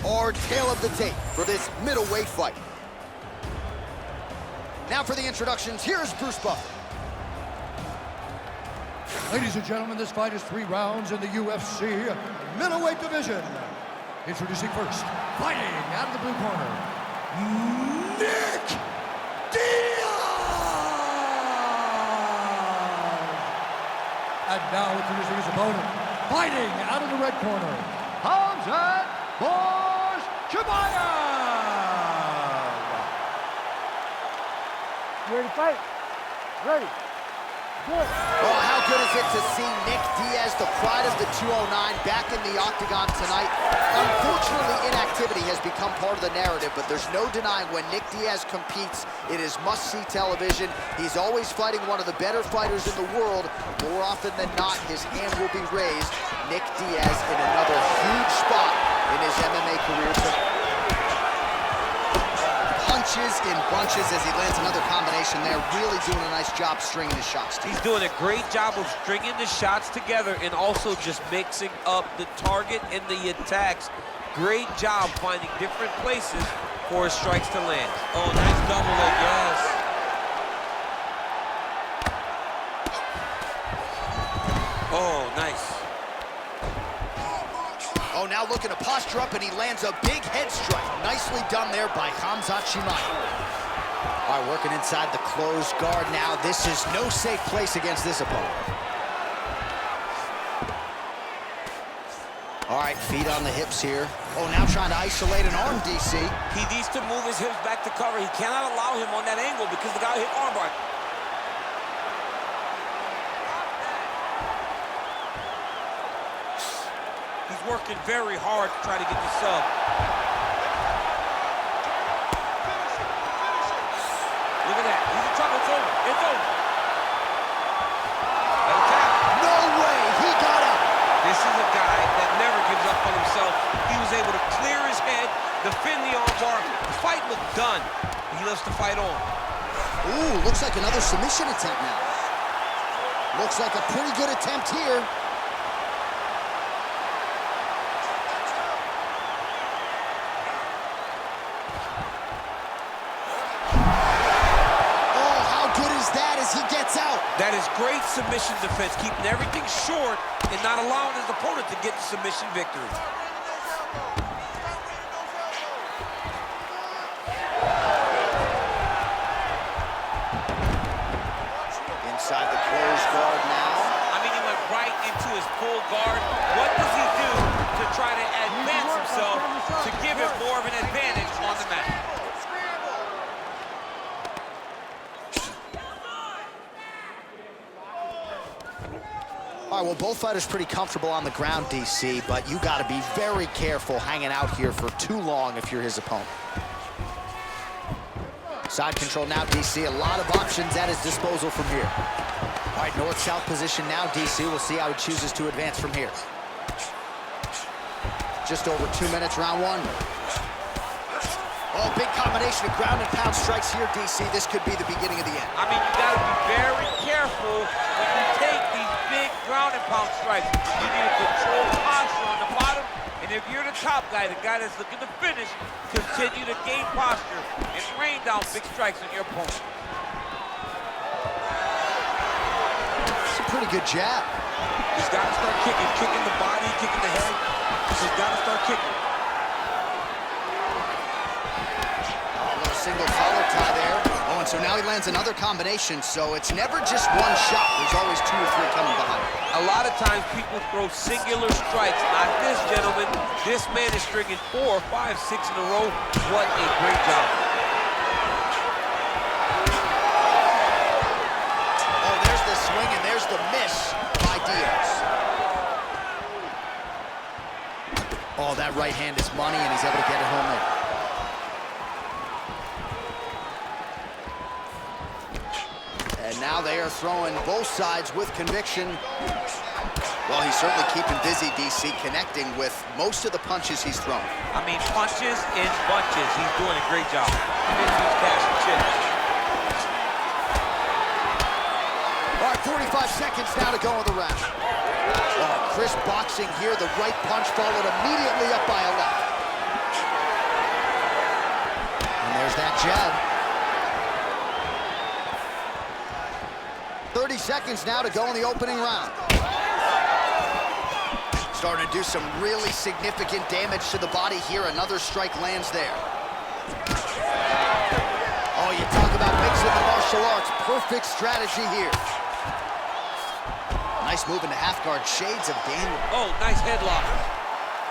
our tale of the tape for this middleweight fight. Now for the introductions, here's Bruce Buffer. Ladies and gentlemen, this fight is 3 rounds in the UFC middleweight division. Introducing first, fighting out of the blue corner, Nick Diaz! And now introducing his opponent, fighting out of the red corner, Khamzat Chimeav! You ready to fight? Ready. Good. Well, how good is it to see Nick Diaz, the pride of the 209, back in the octagon tonight? Unfortunately, inactivity has become part of the narrative, but there's no denying when Nick Diaz competes, it is must-see television. He's always fighting one of the better fighters in the world. More often than not, his hand will be raised. Nick Diaz in another huge spot in his MMA career tonight. Punches in bunches as he lands another combination there. Really doing a nice job stringing his shots together. He's doing a great job of stringing the shots together and also just mixing up the target and the attacks. Great job finding different places for his strikes to land. Oh, nice double leg, yes. Oh, nice. Oh, now looking to posture up, and he lands a big head strike. Nicely done there by Khamzat Chimeav. All right, working inside the closed guard now. This is no safe place against this opponent. All right, feet on the hips here. Oh, now trying to isolate an arm, DC. He needs to move his hips back to cover. He cannot allow him on that angle because the guy hit armbar. He's working very hard to try to get the sub. Look at that. He's in trouble. It's over. It's over. No way. He got out. This is a guy that never gives up on himself. He was able to clear his head, defend the armbar. The fight looked done. He loves to fight on. Ooh, looks like another submission attempt now. Looks like a pretty good attempt here. That is great submission defense, keeping everything short and not allowing his opponent to get the submission victory. Inside the closed guard now. I mean, he went right into his full guard. What does he do to try to advance himself to give him more of an advantage on the mat? All right, well, both fighters pretty comfortable on the ground, DC, but you got to be very careful hanging out here for too long if you're his opponent. Side control now, DC. A lot of options at his disposal from here. All right, north-south position now, DC. We'll see how he chooses to advance from here. Just over 2 minutes, round one. Oh, big combination of ground and pound strikes here, DC. This could be the beginning of the end. I mean, you got to be very careful when you take these big ground and pound strikes. You need to control posture on the bottom, and if you're the top guy, the guy that's looking to finish, continue to gain posture and rain down big strikes on your opponent. It's a pretty good jab. He's got to start kicking the body, kicking the head. He's got to start kicking. Single collar tie there. Oh, and so now he lands another combination, so it's never just one shot. There's always 2 or 3 coming behind. A lot of times people throw singular strikes. Not this gentleman. This man is stringing 4, 5, 6 in a row. What a great job. Oh, there's the swing and there's the miss by Diaz. Oh, that right hand is money, and he's able to get it home there. And now they are throwing both sides with conviction. Well, he's certainly keeping busy, DC, connecting with most of the punches he's thrown. I mean, punches in bunches. He's doing a great job. He's cashing chips. All right, 45 seconds now to go in the round. Oh, crisp boxing here. The right punch followed immediately up by a left. seconds now to go in the opening round. Starting to do some really significant damage to the body here. Another strike lands there. Oh, you talk about mixing the martial arts. Perfect strategy here. Nice move into half guard. Shades of Daniel. Oh, nice headlock.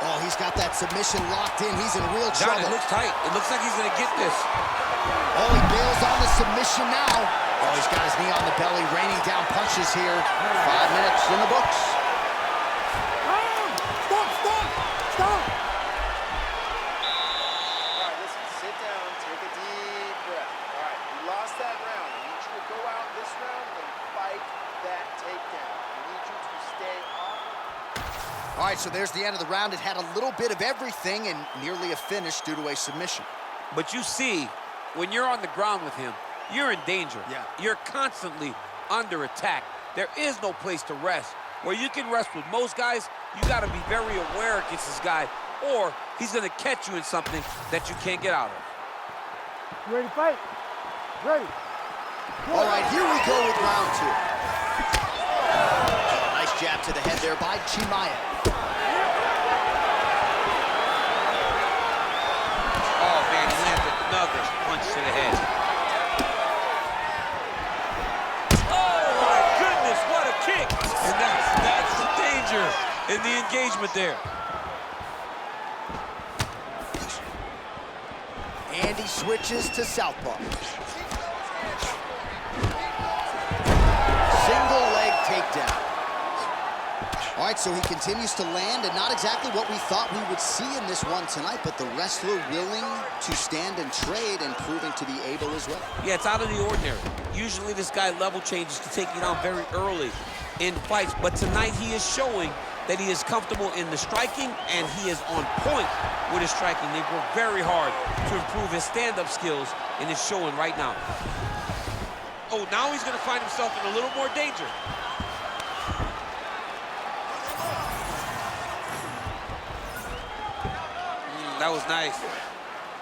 Oh, he's got that submission locked in. He's in real John, trouble. it looks tight. It looks like he's gonna get this. Oh, he bails on the submission now. Oh, he's got his knee on the belly, raining down punches here. 5 minutes in the books. Stop! All right, listen, sit down, take a deep breath. All right, you lost that round. I need you to go out this round and fight that takedown. I need you to stay off. All right, so there's the end of the round. It had a little bit of everything and nearly a finish due to a submission. But you see, when you're on the ground with him, you're in danger. Yeah. You're constantly under attack. There is no place to rest. Where you can rest with most guys, you got to be very aware against this guy, or he's going to catch you in something that you can't get out of. You ready to fight? Ready. All right, here we go with round 2. Nice jab to the head there by Chimeav. Oh, man, he lands another punch to the head. Oh, my goodness, what a kick. And that's the danger in the engagement there. And he switches to southpaw. Single leg takedown. All right, so he continues to land, and not exactly what we thought we would see in this one tonight, but the wrestler willing to stand and trade and proving to be able as well. Yeah, it's out of the ordinary. Usually this guy level changes to take you down very early in fights, but tonight he is showing that he is comfortable in the striking, and he is on point with his striking. They've worked very hard to improve his stand-up skills, and it's showing right now. Oh, now he's gonna find himself in a little more danger. That was nice.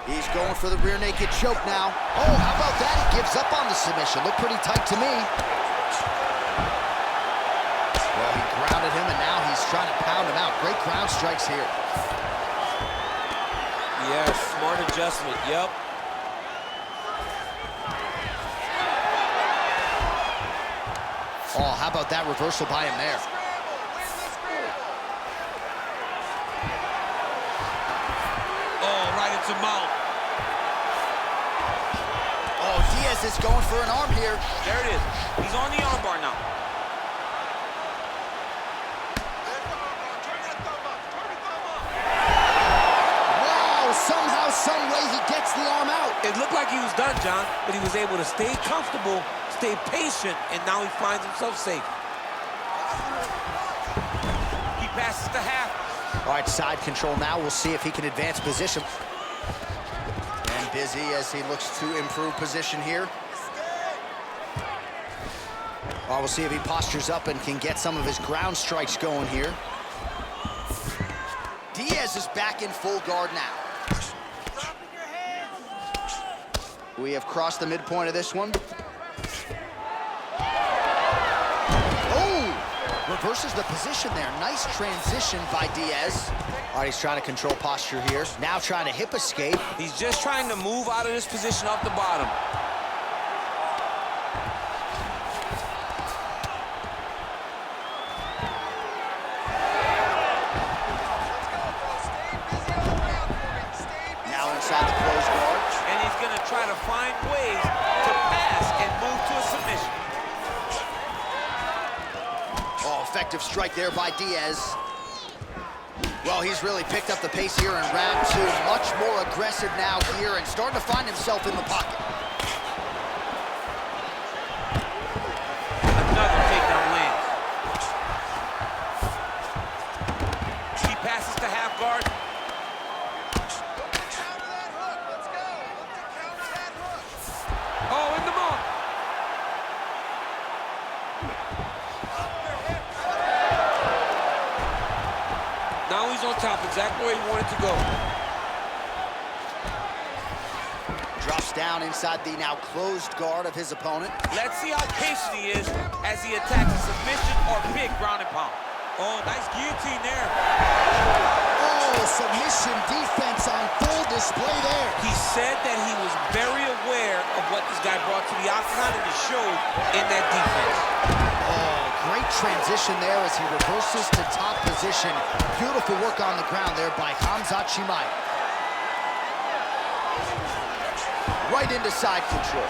He's going for the rear naked choke now. Oh, how about that? He gives up on the submission. Looked pretty tight to me. Well, he grounded him, and now he's trying to pound him out. Great ground strikes here. Yes, smart adjustment, yep. Oh, how about that reversal by him there? Oh, right into mouth. Oh, Diaz is going for an arm here. There it is. He's on the armbar now. Wow, somehow, some way he gets the arm out. It looked like he was done, John, but he was able to stay comfortable, stay patient, and now he finds himself safe. He passes to half. All right, side control now. We'll see if he can advance position. And busy as he looks to improve position here. Well, we'll see if he postures up and can get some of his ground strikes going here. Diaz is back in full guard now. We have crossed the midpoint of this one. Reverses the position there. Nice transition by Diaz. All right, he's trying to control posture here. Now trying to hip escape. He's just trying to move out of this position off the bottom. Now inside the closed guard. And he's going to try to find ways to pass and move to a submission. Oh, effective strike there by Diaz. Well, he's really picked up the pace here in round 2. Much more aggressive now here and starting to find himself in the pocket. Another takedown lands. He passes to half guard. Oh, in the mark. Now he's on top, exactly where he wanted to go. Drops down inside the now closed guard of his opponent. Let's see how patient he is as he attacks a submission or big ground and pound. Oh, nice guillotine there. Oh, submission defense on full display there. He said that he was very aware of what this guy brought to the octagon, and it showed in that defense. Oh, great transition there as he reverses to top position. Beautiful work on the ground there by Khamzat Chimeav. Right into side control.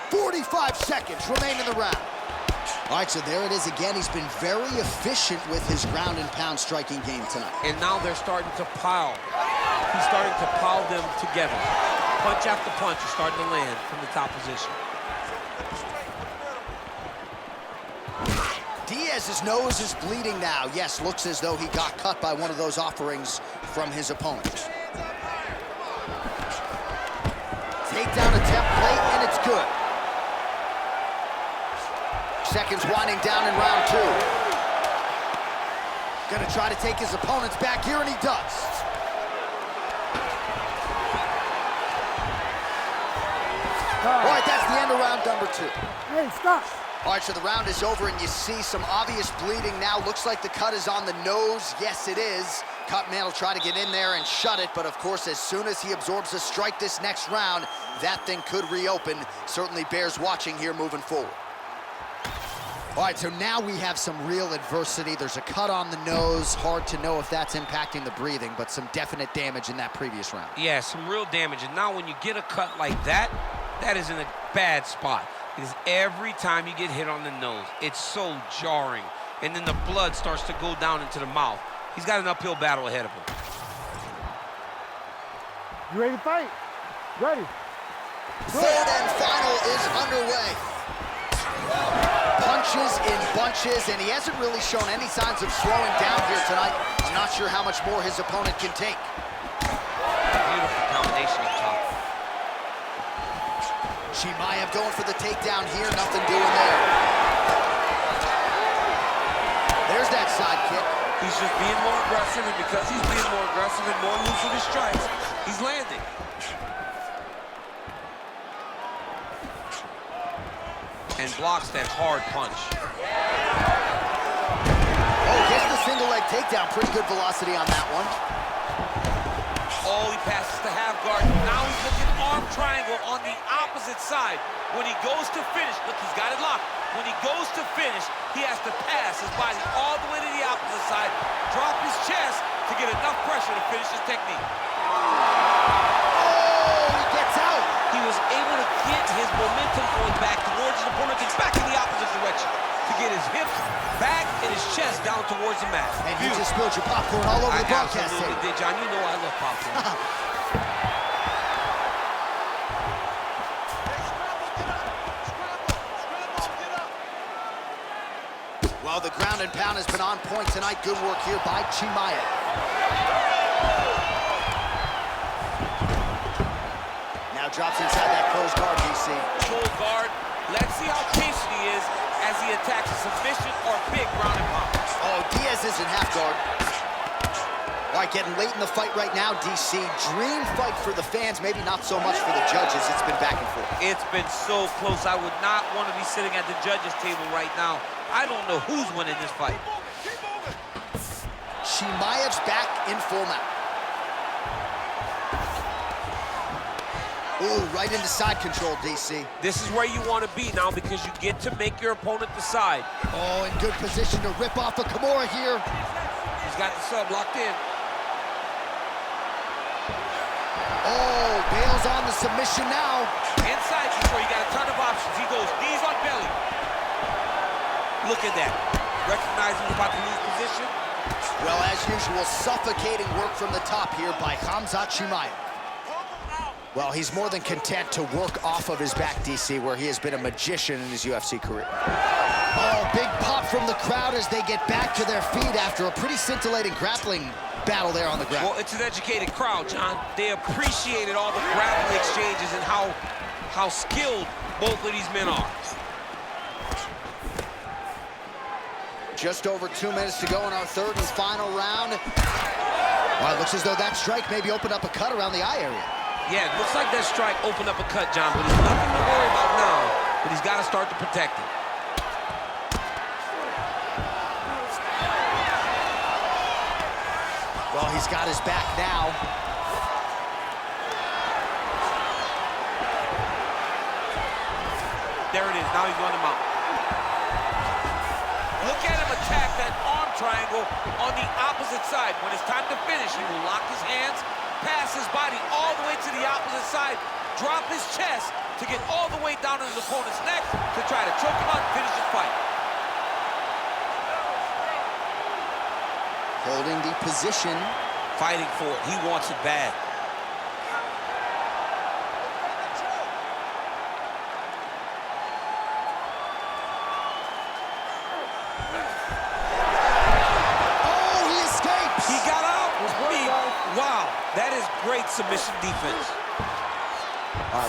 45 seconds remain in the round. All right, so there it is again. He's been very efficient with his ground and pound striking game tonight. And now they're starting to pile. He's starting to pile them together. Punch after punch is starting to land from the top position. Diaz's nose is bleeding now. Yes, looks as though he got cut by one of those offerings from his opponent. Takedown attempt late, and it's good. Seconds winding down in round two. Gonna try to take his opponents back here, and he does. All right, that's the end of round number two. Hey, stop. All right, so the round is over, and you see some obvious bleeding now. Looks like the cut is on the nose. Yes, it is. Cut man will try to get in there and shut it, but of course, as soon as he absorbs a strike this next round, that thing could reopen. Certainly bears watching here moving forward. All right, so now we have some real adversity. There's a cut on the nose. Hard to know if that's impacting the breathing, but some definite damage in that previous round. Yeah, some real damage. And now when you get a cut like that, that is in a bad spot. Because every time you get hit on the nose, it's so jarring. And then the blood starts to go down into the mouth. He's got an uphill battle ahead of him. You ready to fight? Ready. Third and final is underway. Punches in bunches, and he hasn't really shown any signs of slowing down here tonight. I'm not sure how much more his opponent can take. Beautiful combination up top. Chimeav going for the takedown here, nothing doing there. There's that side kick. He's just being more aggressive, and because he's being more aggressive and more loose with his strikes, he's landing. And blocks that hard punch. Oh, gets the single leg takedown. Pretty good velocity on that one. Oh, he passes the half guard. Now he's looking arm triangle on the opposite side. When he goes to finish, look, he's got it locked. When he goes to finish, he has to pass his body all the way to the opposite side, drop his chest to get enough pressure to finish his technique. Oh, he gets out. He was able to get his momentum going back towards his opponent and back in the opposite direction to get his hips back and his chest down towards the mat. And you just spilled your popcorn all over the broadcast tape. I absolutely did, John. You know I love popcorn. Well, the ground and pound has been on point tonight. Good work here by Chimeav. Now drops inside that closed guard, DC. Closed guard. Let's see how patient he is as he attacks a submission or big ground and pound. Oh, Diaz is in half guard. All right, getting late in the fight right now, DC. Dream fight for the fans, maybe not so much for the judges. It's been back and forth. It's been so close. I would not want to be sitting at the judges' table right now. I don't know who's winning this fight. Chimeav's back in full mount. Ooh, right into side control, DC. This is where you want to be now because you get to make your opponent decide. Oh, in good position to rip off a Kimura here. He's got the sub locked in. Oh, bails on the submission now. Inside control, you got a ton of options. He goes knees on belly. Look at that. Recognizing he's about to lose position. Well, as usual, suffocating work from the top here by Khamzat Chimeav. Well, he's more than content to work off of his back, DC, where he has been a magician in his UFC career. Oh, big pop from the crowd as they get back to their feet after a pretty scintillating grappling battle there on the ground. Well, it's an educated crowd, John. They appreciated all the grappling exchanges and how skilled both of these men are. Just over 2 minutes to go in our third and final round. Well, it looks as though that strike maybe opened up a cut around the eye area. Yeah, it looks like that strike opened up a cut, John, but there's nothing to worry about now, but he's got to start to protect it. Well, he's got his back now. There it is. Now he's going to mount. Look at him attack that arm triangle on the opposite side. When it's time to finish, he will lock his hands, pass his body all the way to the opposite side, drop his chest to get all the way down to his opponent's neck to try to choke him out and finish his fight. Holding the position. Fighting for it. He wants it bad. Wow, that is great submission defense.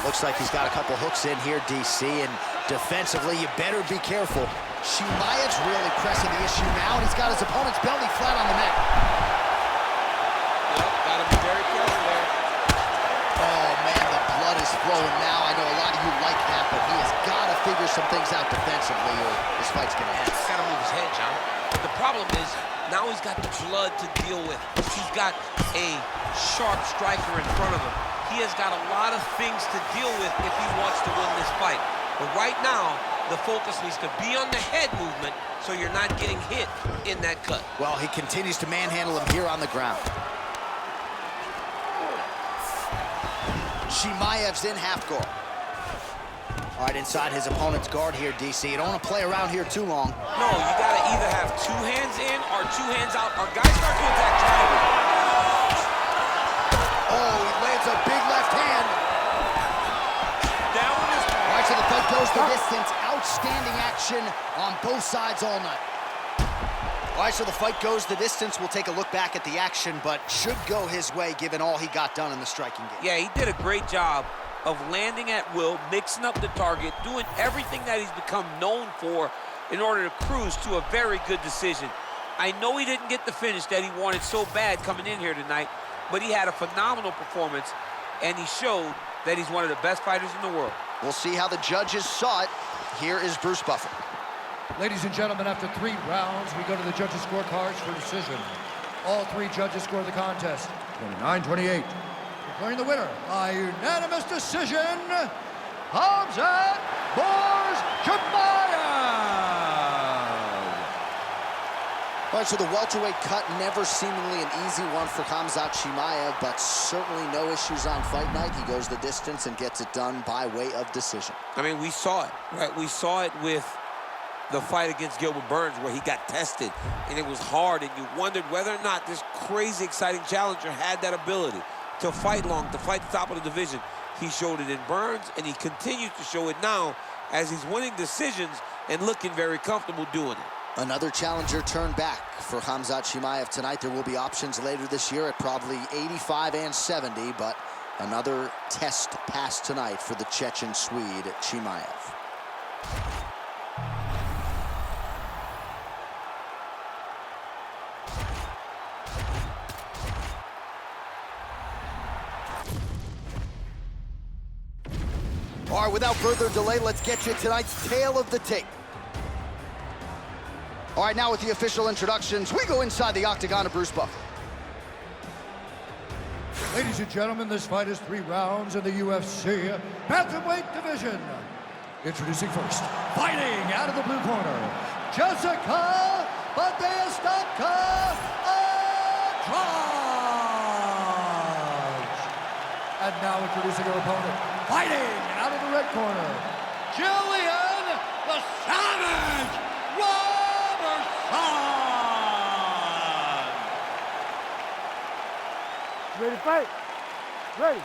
Looks like he's got a couple hooks in here, DC, and defensively, you better be careful. Chimeav's really pressing the issue now, and he's got his opponent's belly flat on the mat. Yep, gotta be very careful there. Oh, man, the blood is flowing now. I know a lot of you like that, but he has got to figure some things out defensively, or this fight's going to end. He's got to move his head, John. But the problem is, now he's got the blood to deal with. He's got a sharp striker in front of him. He has got a lot of things to deal with if he wants to win this fight. But right now, the focus needs to be on the head movement so you're not getting hit in that cut. Well, he continues to manhandle him here on the ground. Chimeav's in half guard. All right, inside his opponent's guard here, DC. You don't want to play around here too long. No, you got to either have two hands in or two hands out, or guys start to attack triangle. Oh, he lands a big left hand. Down with his... All right, so the fight goes the distance. Outstanding action on both sides all night. All right, so the fight goes the distance. We'll take a look back at the action, but should go his way given all he got done in the striking game. Yeah, he did a great job of landing at will, mixing up the target, doing everything that he's become known for in order to cruise to a very good decision. I know he didn't get the finish that he wanted so bad coming in here tonight, but he had a phenomenal performance, and he showed that he's one of the best fighters in the world. We'll see how the judges saw it. Here is Bruce Buffer. Ladies and gentlemen, after 3 rounds, we go to the judges' scorecards for decision. All 3 judges score the contest 29-28. Declaring the winner by unanimous decision, Khamzat Chimeav. All right, so the welterweight cut never seemingly an easy one for Khamzat Chimeav, but certainly no issues on fight night. He goes the distance and gets it done by way of decision. I mean, we saw it, right? We saw it with the fight against Gilbert Burns where he got tested, and it was hard, and you wondered whether or not this crazy, exciting challenger had that ability to fight long, to fight the top of the division. He showed it in Burns, and he continues to show it now as he's winning decisions and looking very comfortable doing it. Another challenger turned back for Khamzat Chimeav tonight. There will be options later this year at probably 85 and 70, but another test pass tonight for the Chechen Swede, Chimeav. All right, without further delay, let's get you tonight's tale of the tape. All right, now with the official introductions, we go inside the octagon of Bruce Buffer. Ladies and gentlemen, this fight is 3 rounds in the UFC bantamweight division. Introducing first, fighting out of the blue corner, Jessica Andrade. And now introducing her opponent, fighting out of the red corner, Gillian the Savage Robertson. Ready to fight? Ready.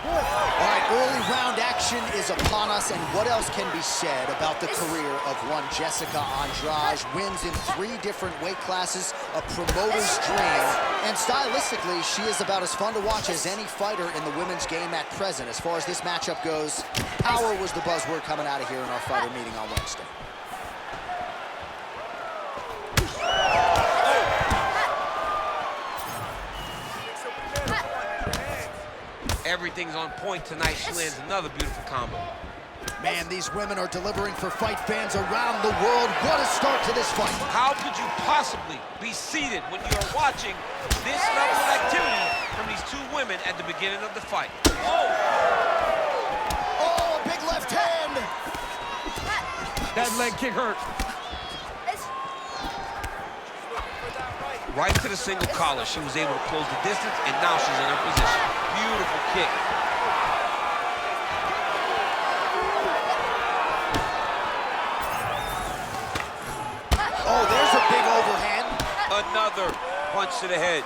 Good. All right, early round action is upon us, and what else can be said about the career of one Jessica Andrade? Wins in 3 different weight classes, a promoter's dream, and stylistically, she is about as fun to watch as any fighter in the women's game at present. As far as this matchup goes, power was the buzzword coming out of here in our fighter meeting on Wednesday. everything's on point tonight. She lands another beautiful combo. Man, these women are delivering for fight fans around the world. What a start to this fight. How could you possibly be seated when you are watching this level of activity from these two women at the beginning of the fight? Oh, a big left hand. That leg kick hurt. Right to the single collar. She was able to close the distance, and now she's in her position. Beautiful kick. Oh, there's a big overhand. Another punch to the head.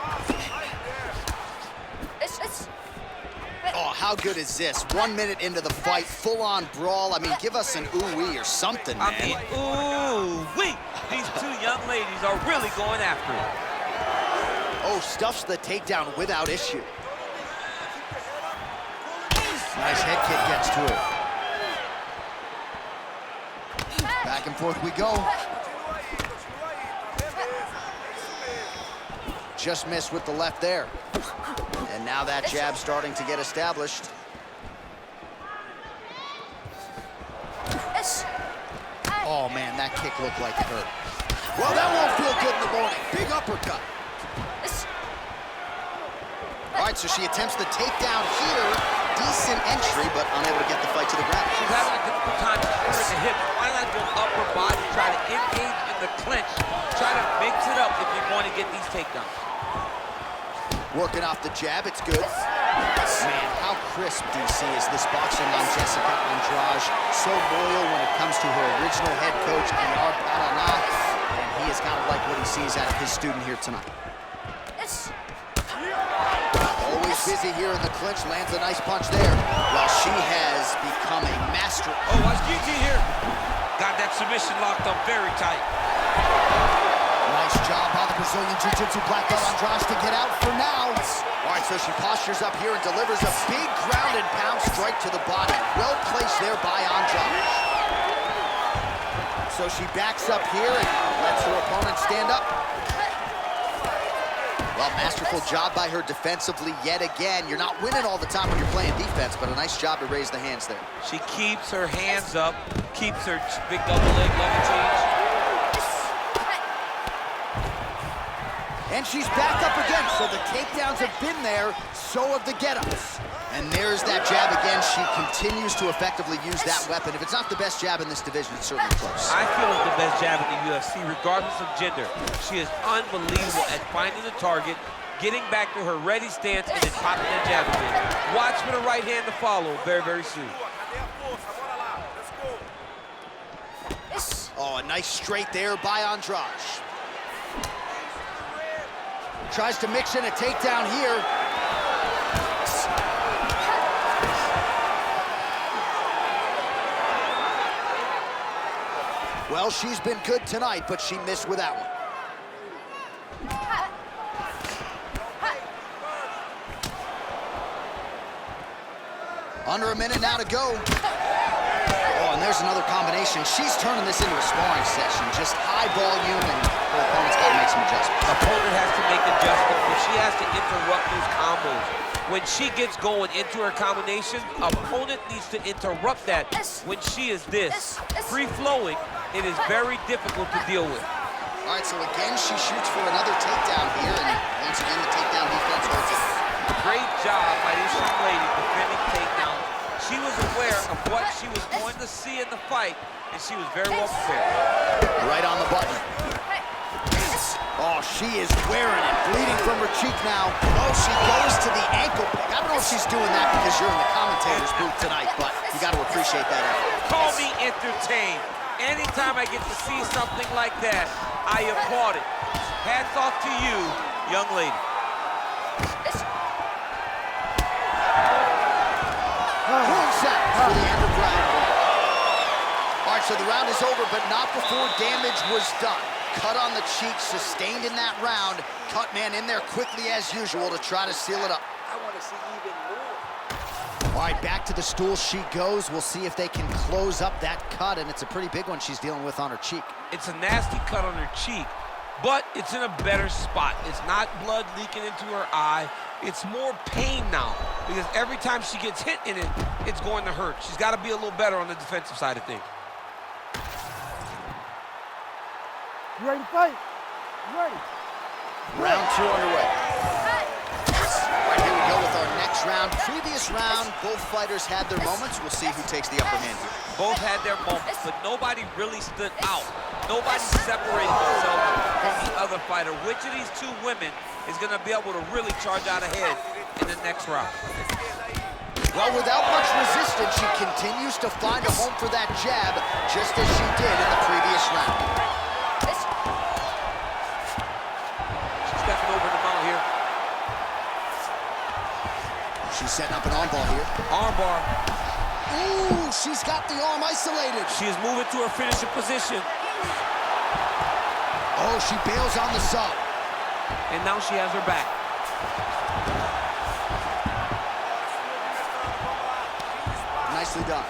Oh, how good is this? 1 minute into the fight, full-on brawl. I mean, give us an ooh-wee or something, man. I mean, ooh-wee. These two young ladies are really going after it. Oh, stuffs the takedown without issue. Nice head kick gets to it. Back and forth we go. Just missed with the left there. And now that jab starting to get established. Oh, man, that kick looked like it hurt. Well, that won't feel good in the morning. Big uppercut. All right, so she attempts the takedown here. Decent entry, but unable to get the fight to the ground. She's having a difficult time securing the hip. Why not go upper body, try to engage in the clinch, try to mix it up if you're going to get these takedowns. Working off the jab, it's good. Man, how crisp, DC, is this boxing on Jessica Andrade. So loyal when it comes to her original head coach, Andrade, and he has got to like what he sees out of his student here tonight. Always busy here in the clinch, lands a nice punch there. Well, she has become a master. Oh, watch GT here. Got that submission locked up very tight. Nice job by the Brazilian Jiu-Jitsu black belt Andrade to get out for now. All right, so she postures up here and delivers a big ground and pound strike to the body. Well placed there by Andrade. So she backs up here and lets her opponent stand up. Well, masterful job by her defensively yet again. You're not winning all the time when you're playing defense, but a nice job to raise the hands there. She keeps her hands up, keeps her big double leg level change. And she's back up again, so the takedowns have been there, so have the get-ups. And there's that jab again. She continues to effectively use that weapon. If it's not the best jab in this division, it's certainly close. I feel it's the best jab in the UFC, regardless of gender. She is unbelievable at finding the target, getting back to her ready stance, and then popping that jab again. Watch for the right hand to follow very, very soon. Oh, a nice straight there by Andrade. Tries to mix in a takedown here. Well, she's been good tonight, but she missed with that one. Under a minute now to go. Oh, and there's another combination. She's turning this into a sparring session. Just high volume, and her opponent's got to make some adjustments. Opponent has to make adjustments, but she has to interrupt those combos. When she gets going into her combination, opponent needs to interrupt that. When she is this, free-flowing, it is very difficult to deal with. All right, so again, she shoots for another takedown here, and once again, the takedown defense holds it. Great job by this young lady defending takedown. She was aware of what she was going to see in the fight, and she was very well prepared. Right on the button. Oh, she is wearing it, bleeding from her cheek now. Oh, she goes to the ankle pick. I don't know if she's doing that because you're in the commentator's booth tonight, but you got to appreciate that effort. Call me entertained. Anytime I get to see something like that, I applaud it. Hats off to you, young lady. Set for the end of round one. All right, so the round is over, but not before damage was done. Cut on the cheek, sustained in that round. Cut man in there quickly as usual to try to seal it up. I want to see even more. All right, back to the stool she goes. We'll see if they can close up that cut, and it's a pretty big one she's dealing with on her cheek. It's a nasty cut on her cheek, but it's in a better spot. It's not blood leaking into her eye. It's more pain now, because every time she gets hit in it, it's going to hurt. She's got to be a little better on the defensive side of things. You ready to fight? You ready? Round 2 underway. Right, here we go with our next round. Previous round, both fighters had their moments. We'll see who takes the upper hand here. Both had their moments, but nobody really stood out. Nobody separated themselves from the other fighter. Which of these two women is going to be able to really charge out ahead in the next round? Well, without much resistance, she continues to find a home for that jab, just as she did in the previous round. She's stepping over the mount here. She's setting up an armbar here. Armbar. Ooh, she's got the arm isolated. She is moving to her finishing position. Oh, she bails on the sub. And now she has her back. Nicely done.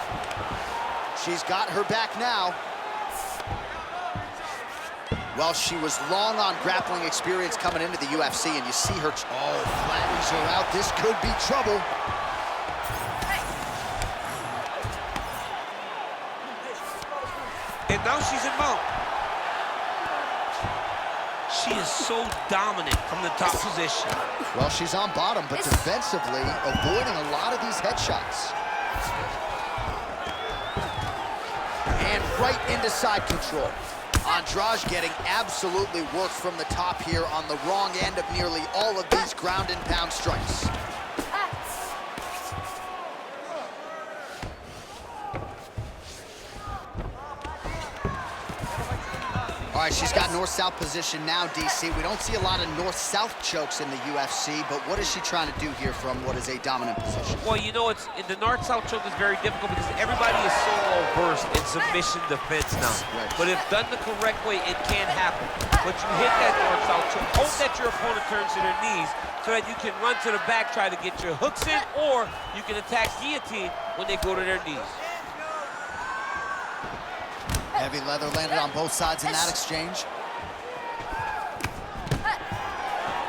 She's got her back now. Well, she was long on grappling experience coming into the UFC, and you see her... Oh, flattens her out. This could be trouble. And now she's in mount. She is so dominant from the top position. Well, she's on bottom, but defensively avoiding a lot of these headshots. And right into side control. Andrade getting absolutely worked from the top here on the wrong end of nearly all of these ground and pound strikes. All right, she's got north-south position now, DC. We don't see a lot of north-south chokes in the UFC, but what is she trying to do here from what is a dominant position? Well, you know, the north-south choke is very difficult because everybody is so well-versed in submission defense now. Right. But if done the correct way, it can happen. But you hit that north-south choke, hope that your opponent turns to their knees so that you can run to the back, try to get your hooks in, or you can attack guillotine when they go to their knees. Heavy leather landed on both sides in that exchange.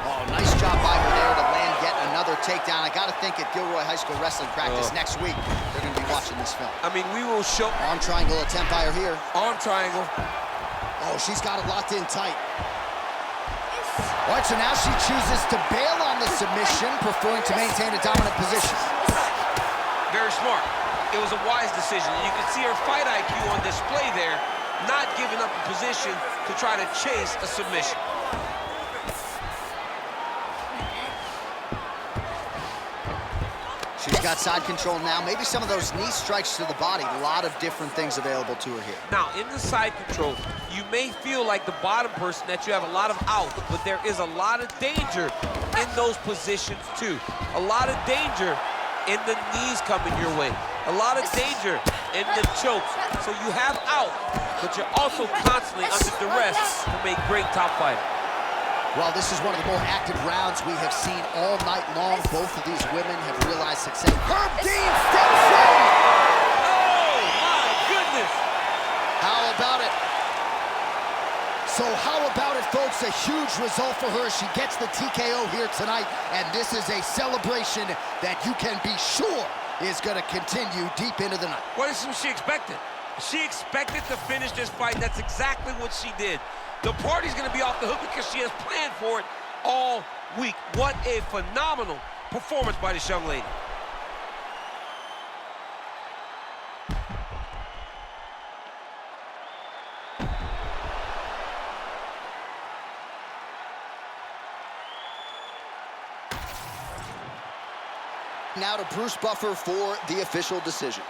Oh, nice job by her there to land yet another takedown. I got to think at Gilroy High School wrestling practice next week, they're going to be watching this film. I mean, we will show... Arm triangle attempt by her here. Arm triangle. Oh, she's got it locked in tight. All right, so now she chooses to bail on the submission, preferring to maintain a dominant position. Very smart. It was a wise decision. You can see her fight IQ on display there, not giving up a position to try to chase a submission. She's got side control now. Maybe some of those knee strikes to the body. A lot of different things available to her here. Now, in the side control, you may feel like the bottom person that you have a lot of out, but there is a lot of danger in those positions too. A lot of danger in the knees coming your way. A lot of danger in the chokes. So you have out, but you're also constantly under duress from a great top fighter. Well, this is one of the more active rounds we have seen all night long. Both of these women have realized success. Herb Dean steps in! Oh, my goodness! How about it? So how about it, folks? A huge result for her. She gets the TKO here tonight, and this is a celebration that you can be sure is going to continue deep into the night. What is she expected? She expected to finish this fight. That's exactly what she did. The party's going to be off the hook because she has planned for it all week. What a phenomenal performance by this young lady. Now to Bruce Buffer for the official decision.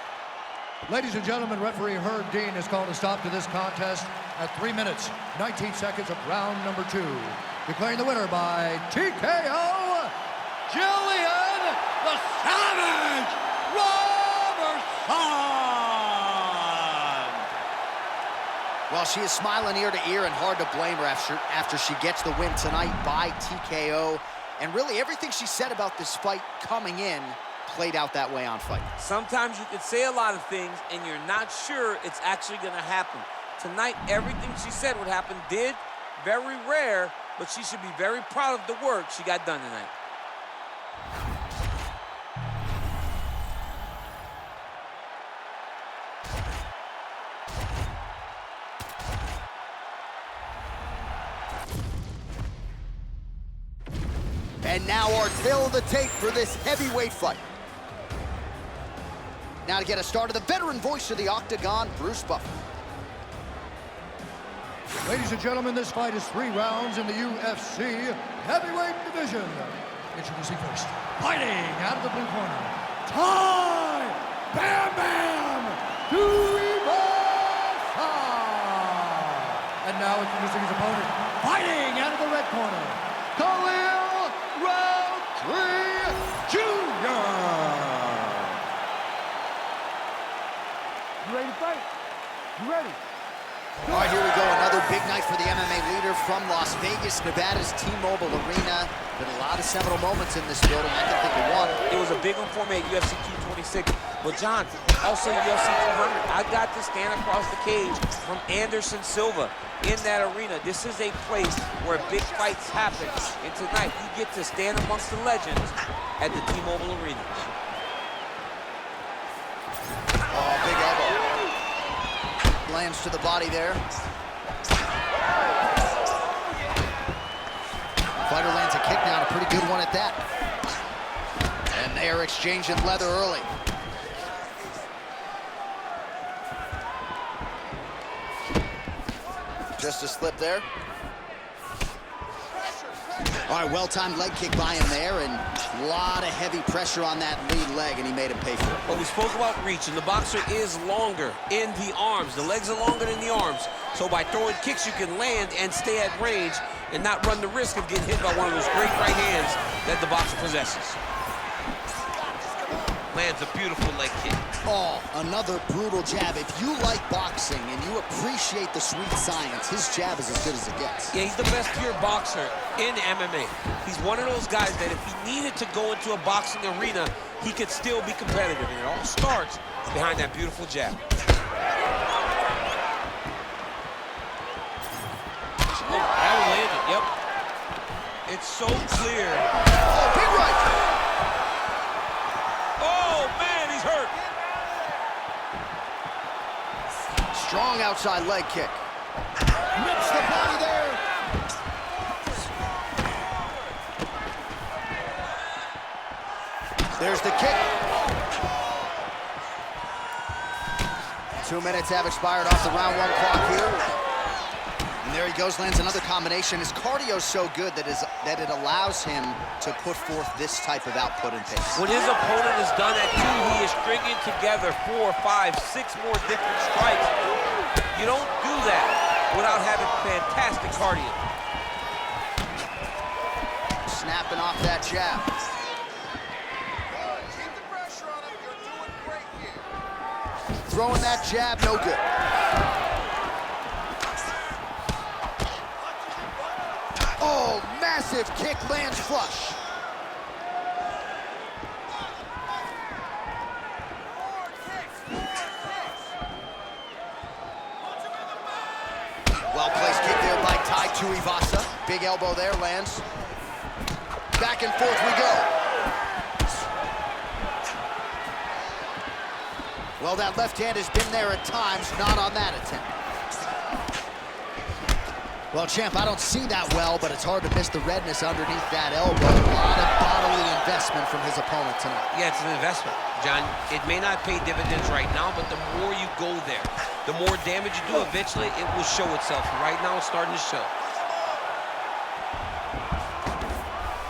Ladies and gentlemen, referee Herb Dean has called a stop to this contest at 3 minutes, 19 seconds of round number 2. Declaring the winner by TKO, Gillian the Savage Robertson! Well, she is smiling ear to ear, and hard to blame her after she gets the win tonight by TKO. And really, everything she said about this fight coming in played out that way on fight. Sometimes you can say a lot of things and you're not sure it's actually going to happen. Tonight, everything she said would happen did, Very rare, but she should be very proud of the work she got done tonight. And now our tail of the tape for this heavyweight fight. Now to get us started, the veteran voice of the Octagon, Bruce Buffer. Ladies and gentlemen, this fight is 3 rounds in the UFC heavyweight division. Introducing first, fighting out of the blue corner, Bam Bam Tuivasa. And now introducing his opponent, fighting out of the red corner, Khalil Roundtree Jr. You ready to fight? You ready? All right, here we go. Another big night for the MMA leader from Las Vegas, Nevada's T-Mobile Arena. Been a lot of seminal moments in this building. I can think of one. It was a big one for me at UFC 226. But John, also UFC 200, I got to stand across the cage from Anderson Silva in that arena. This is a place where big fights happen. And tonight, you get to stand amongst the legends at the T-Mobile Arena. Oh, big elbow. Lands to the body there. Fighter lands a kick now, and a pretty good one at that. And they are exchanging leather early. Just a slip there. All right, well-timed leg kick by him there, and a lot of heavy pressure on that lead leg, and he made him pay for it. Well, we spoke about reach, and the boxer is longer in the arms. The legs are longer than the arms. So by throwing kicks, you can land and stay at range and not run the risk of getting hit by one of those great right hands that the boxer possesses. Lands a beautiful leg kick. Oh, another brutal jab. If you like boxing and you appreciate the sweet science, his jab is as good as it gets. Yeah, he's the best pure boxer in MMA. He's one of those guys that if he needed to go into a boxing arena, he could still be competitive. And it all starts behind that beautiful jab. Oh, that one landed, yep. It's so clear. Oh, big right. Oh, man, he's hurt. Strong outside leg kick. Rips the body there. There's the kick. 2 minutes have expired off the round 1 clock here. And there he goes, lands another combination. His cardio's so good that it allows him to put forth this type of output and pace. When his opponent is done at 2, he is stringing together 4, 5, 6 more different strikes. You don't do that without having fantastic cardio. Snapping off that jab. Keep the pressure on him. You're doing great here. Throwing that jab, no good. Oh, massive kick lands flush. Well-placed kick there by Tuivasa. Big elbow there, lands. Back and forth we go. Well, that left hand has been there at times, not on that attempt. Well, champ, I don't see that well, but it's hard to miss the redness underneath that elbow. A lot of bodily investment from his opponent tonight. Yeah, it's an investment, John. It may not pay dividends right now, but the more you go there, the more damage you do, eventually it will show itself. Right now, it's starting to show.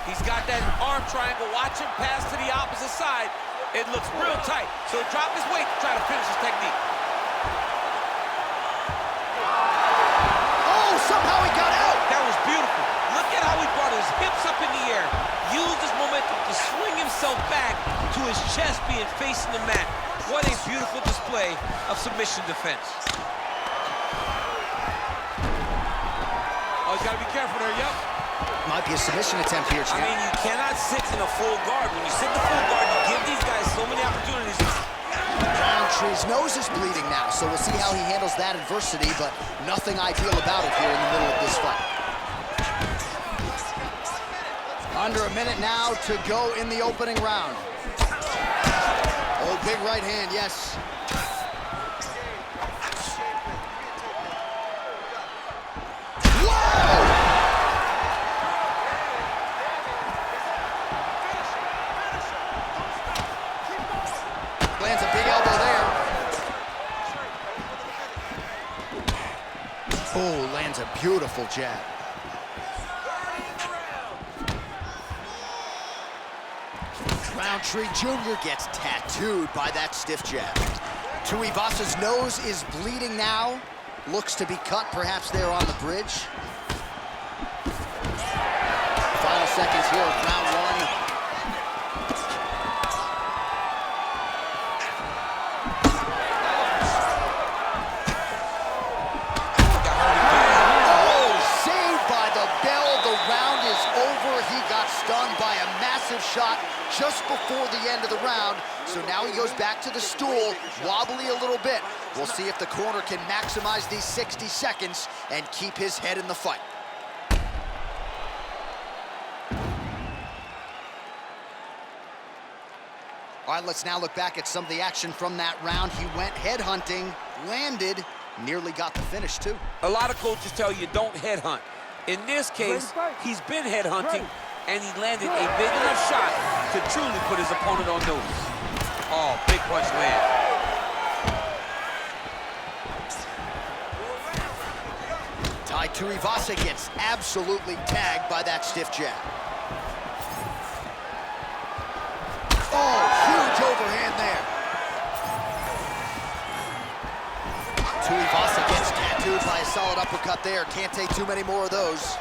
He's got that arm triangle. Watch him pass to the opposite side. It looks real tight. So drop his weight to try to finish his technique. Oh, somehow he got out. That was beautiful. Look at how he brought his hips up in the air, used his momentum to swing himself back to his chest being facing the mat. What a beautiful display of submission defense. Oh, he's got to be careful there, yep. Might be a submission attempt here, champ. I mean, you cannot sit in a full guard. When you sit in the full guard, you give these guys so many opportunities. Roundtree's nose is bleeding now, so we'll see how he handles that adversity, but nothing ideal about it here in the middle of this fight. Under a minute now to go in the opening round. Oh, big right hand, yes. Lands a big elbow there. Oh, lands a beautiful jab. Roundtree Jr. gets tattooed by that stiff jab. Tuivasa's nose is bleeding now. Looks to be cut, perhaps there on the bridge. Final seconds here of round one. Stunned by a massive shot just before the end of the round. So now he goes back to the stool, wobbly a little bit. We'll see if the corner can maximize these 60 seconds and keep his head in the fight. All right, let's now look back at some of the action from that round. He went headhunting, landed, nearly got the finish too. A lot of coaches tell you don't headhunt. In this case, he's been headhunting, and he landed a big enough shot to truly put his opponent on notice. Oh, big punch land. Tuivasa gets absolutely tagged by that stiff jab. Oh, huge overhand there. Tuivasa gets tattooed by a solid uppercut there. Can't take too many more of those.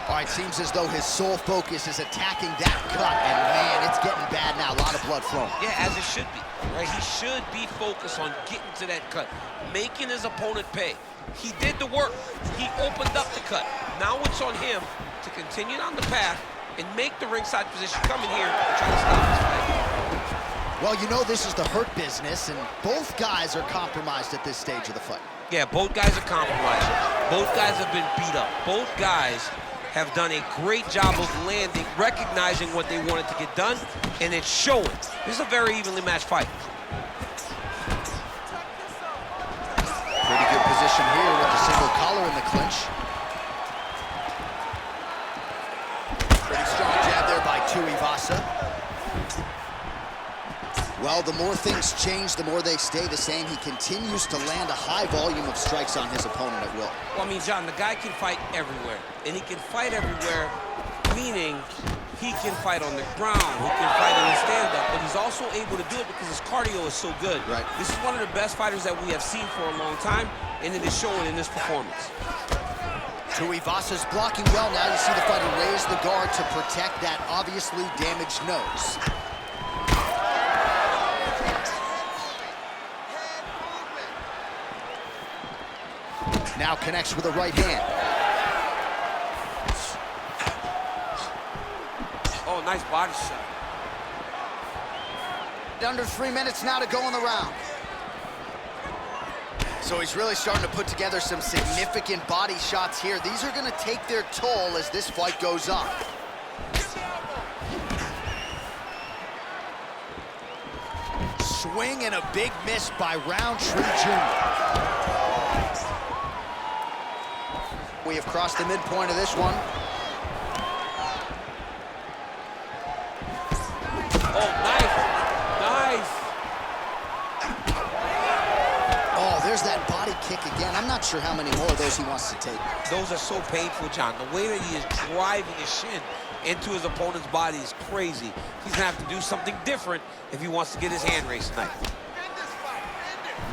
All right, seems as though his sole focus is attacking that cut, and man, it's getting bad now. A lot of blood flowing. Yeah, as it should be, right? He should be focused on getting to that cut, making his opponent pay. He did the work. He opened up the cut. Now it's on him to continue down the path and make the ringside position, come in here and try to stop this fight. Well, you know this is the hurt business, and both guys are compromised at this stage of the fight. Yeah, both guys are compromised. Both guys have been beat up. Both guys have done a great job of landing, recognizing what they wanted to get done, and it's showing. This is a very evenly matched fight. Pretty good position here with the single collar in the clinch. Pretty strong jab there by Tuivasa. Well, the more things change, the more they stay the same. He continues to land a high volume of strikes on his opponent at will. Well, I mean, John, the guy can fight everywhere. And he can fight everywhere, meaning he can fight on the ground, he can fight in the stand-up, but he's also able to do it because his cardio is so good. Right. This is one of the best fighters that we have seen for a long time, and it is showing in this performance. Tuivasa's blocking well now. You see the fighter raise the guard to protect that obviously damaged nose. Now connects with a right hand. Oh, nice body shot. Under 3 minutes now to go in the round. So he's really starting to put together some significant body shots here. These are going to take their toll as this fight goes on. Swing and a big miss by Roundtree Jr. We have crossed the midpoint of this one. Oh, nice. Nice. Oh, there's that body kick again. I'm not sure how many more of those he wants to take. Those are so painful, John. The way that he is driving his shin into his opponent's body is crazy. He's gonna have to do something different if he wants to get his hand raised tonight.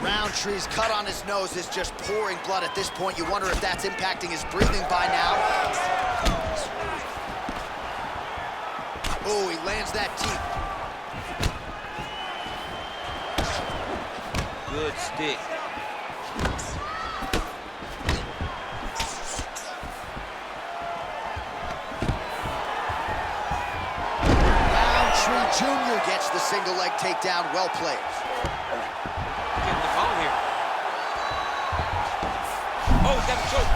Roundtree's cut on his nose is just pouring blood at this point. You wonder if that's impacting his breathing by now. Oh, he lands that deep. Good stick. Roundtree Jr. gets the single leg takedown. Well played. Getting the phone here. Oh, he's got the choke.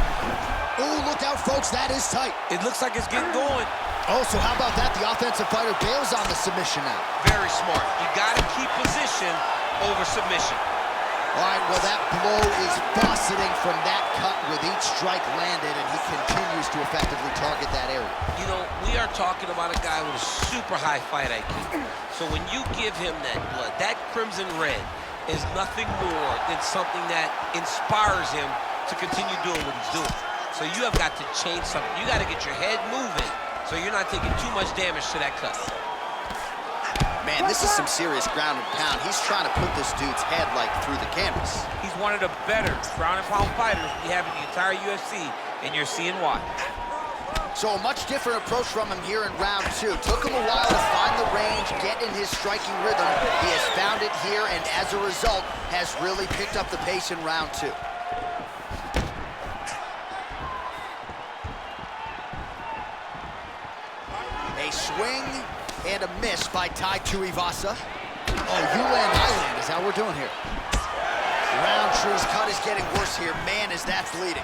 Oh, look out, folks, that is tight. It looks like it's getting going. Oh, so how about that? The offensive fighter bails on the submission now. Very smart. You got to keep position over submission. All right, well, that blow is fauceting from that cut with each strike landed, and he continues to effectively target that area. You know, we are talking about a guy with a super high fight IQ. So when you give him that blood, that crimson red is nothing more than something that inspires him to continue doing what he's doing. So you have got to change something. You got to get your head moving so you're not taking too much damage to that cut. Man, this is some serious ground and pound. He's trying to put this dude's head, like, through the canvas. He's one of the better ground and pound fighters we have in the entire UFC, and you're seeing why. So a much different approach from him here in round 2. Took him a while to find the range, get in his striking rhythm. He has found it here, and as a result, has really picked up the pace in round 2. A swing and a miss by Tuivasa. Oh, you land, I land is how we're doing here. Roundtree's cut is getting worse here. Man, is that bleeding.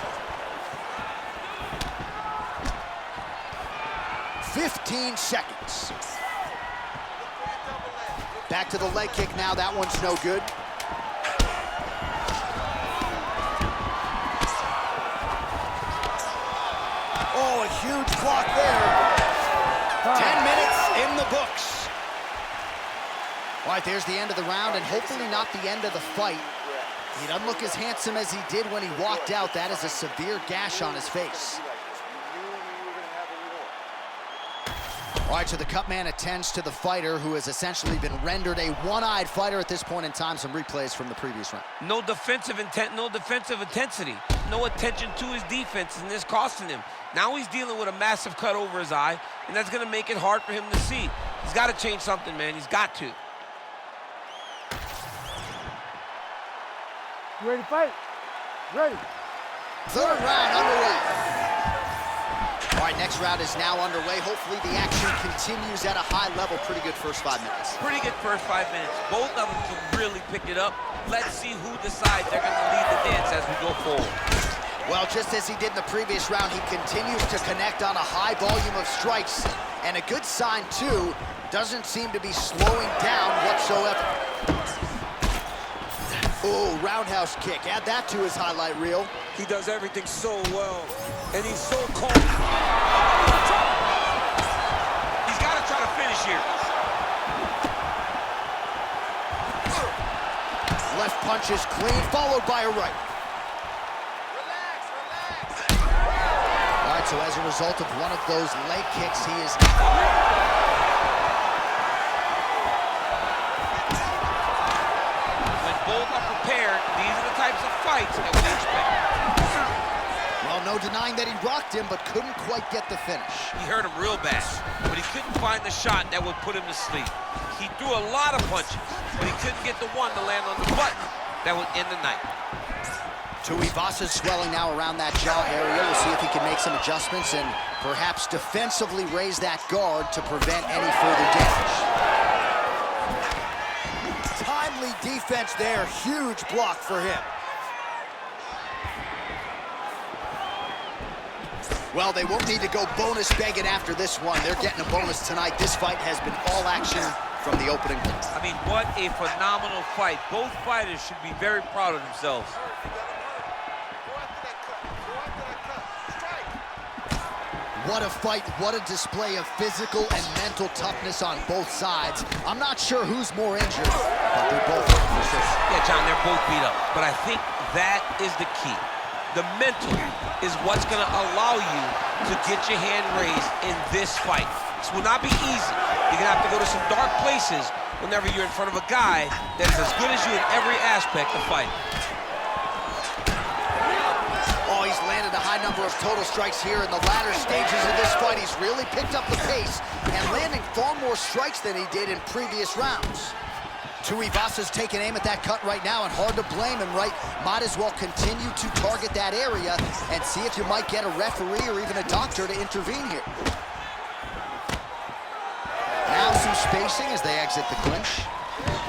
15 seconds. Back to the leg kick now. That one's no good. Oh, a huge block there. 10 minutes in the books. All right, there's the end of the round, and hopefully not the end of the fight. He doesn't look as handsome as he did when he walked out. That is a severe gash on his face. All right, so the cut man attends to the fighter who has essentially been rendered a one-eyed fighter at this point in time. Some replays from the previous round. No defensive intent, no defensive intensity. No attention to his defense, and this costing him. Now he's dealing with a massive cut over his eye, and that's going to make it hard for him to see. He's got to change something, man. He's got to. You ready to fight? Ready. Third round underway. All right, next round is now underway. Hopefully the action continues at a high level. Pretty good first 5 minutes. Pretty good first 5 minutes. Both of them can really pick it up. Let's see who decides they're going to lead the dance as we go forward. Well, just as he did in the previous round, he continues to connect on a high volume of strikes. And a good sign, too, doesn't seem to be slowing down whatsoever. Oh, roundhouse kick. Add that to his highlight reel. He does everything so well, and he's so calm. He's got to try to finish here. Left punch is clean, followed by a right. All right, so as a result of one of those leg kicks, he is... When both are prepared, these are the types of fights that we expect. Well, no denying that he rocked him, but couldn't quite get the finish. He hurt him real bad, but he couldn't find the shot that would put him to sleep. He threw a lot of punches, but he couldn't get the one to land on the button that would end the night. Tuivasa's swelling now around that jaw area. We'll see if he can make some adjustments and perhaps defensively raise that guard to prevent any further damage. Timely defense there. Huge block for him. Well, they won't need to go bonus begging after this one. They're getting a bonus tonight. This fight has been all action from the opening. I mean, what a phenomenal fight. Both fighters should be very proud of themselves. What a fight, what a display of physical and mental toughness on both sides. I'm not sure who's more injured, but they're both hurt. Yeah, John, they're both beat up, but I think that is the key. The mental is what's going to allow you to get your hand raised in this fight. This will not be easy. You're going to have to go to some dark places whenever you're in front of a guy that is as good as you in every aspect of fighting. Oh, he's landed a high number of total strikes here in the latter stages of this fight. He's really picked up the pace and landing far more strikes than he did in previous rounds. Tuivasa's taking aim at that cut right now, and hard to blame him, right? Might as well continue to target that area and see if you might get a referee or even a doctor to intervene here. Now some spacing as they exit the clinch.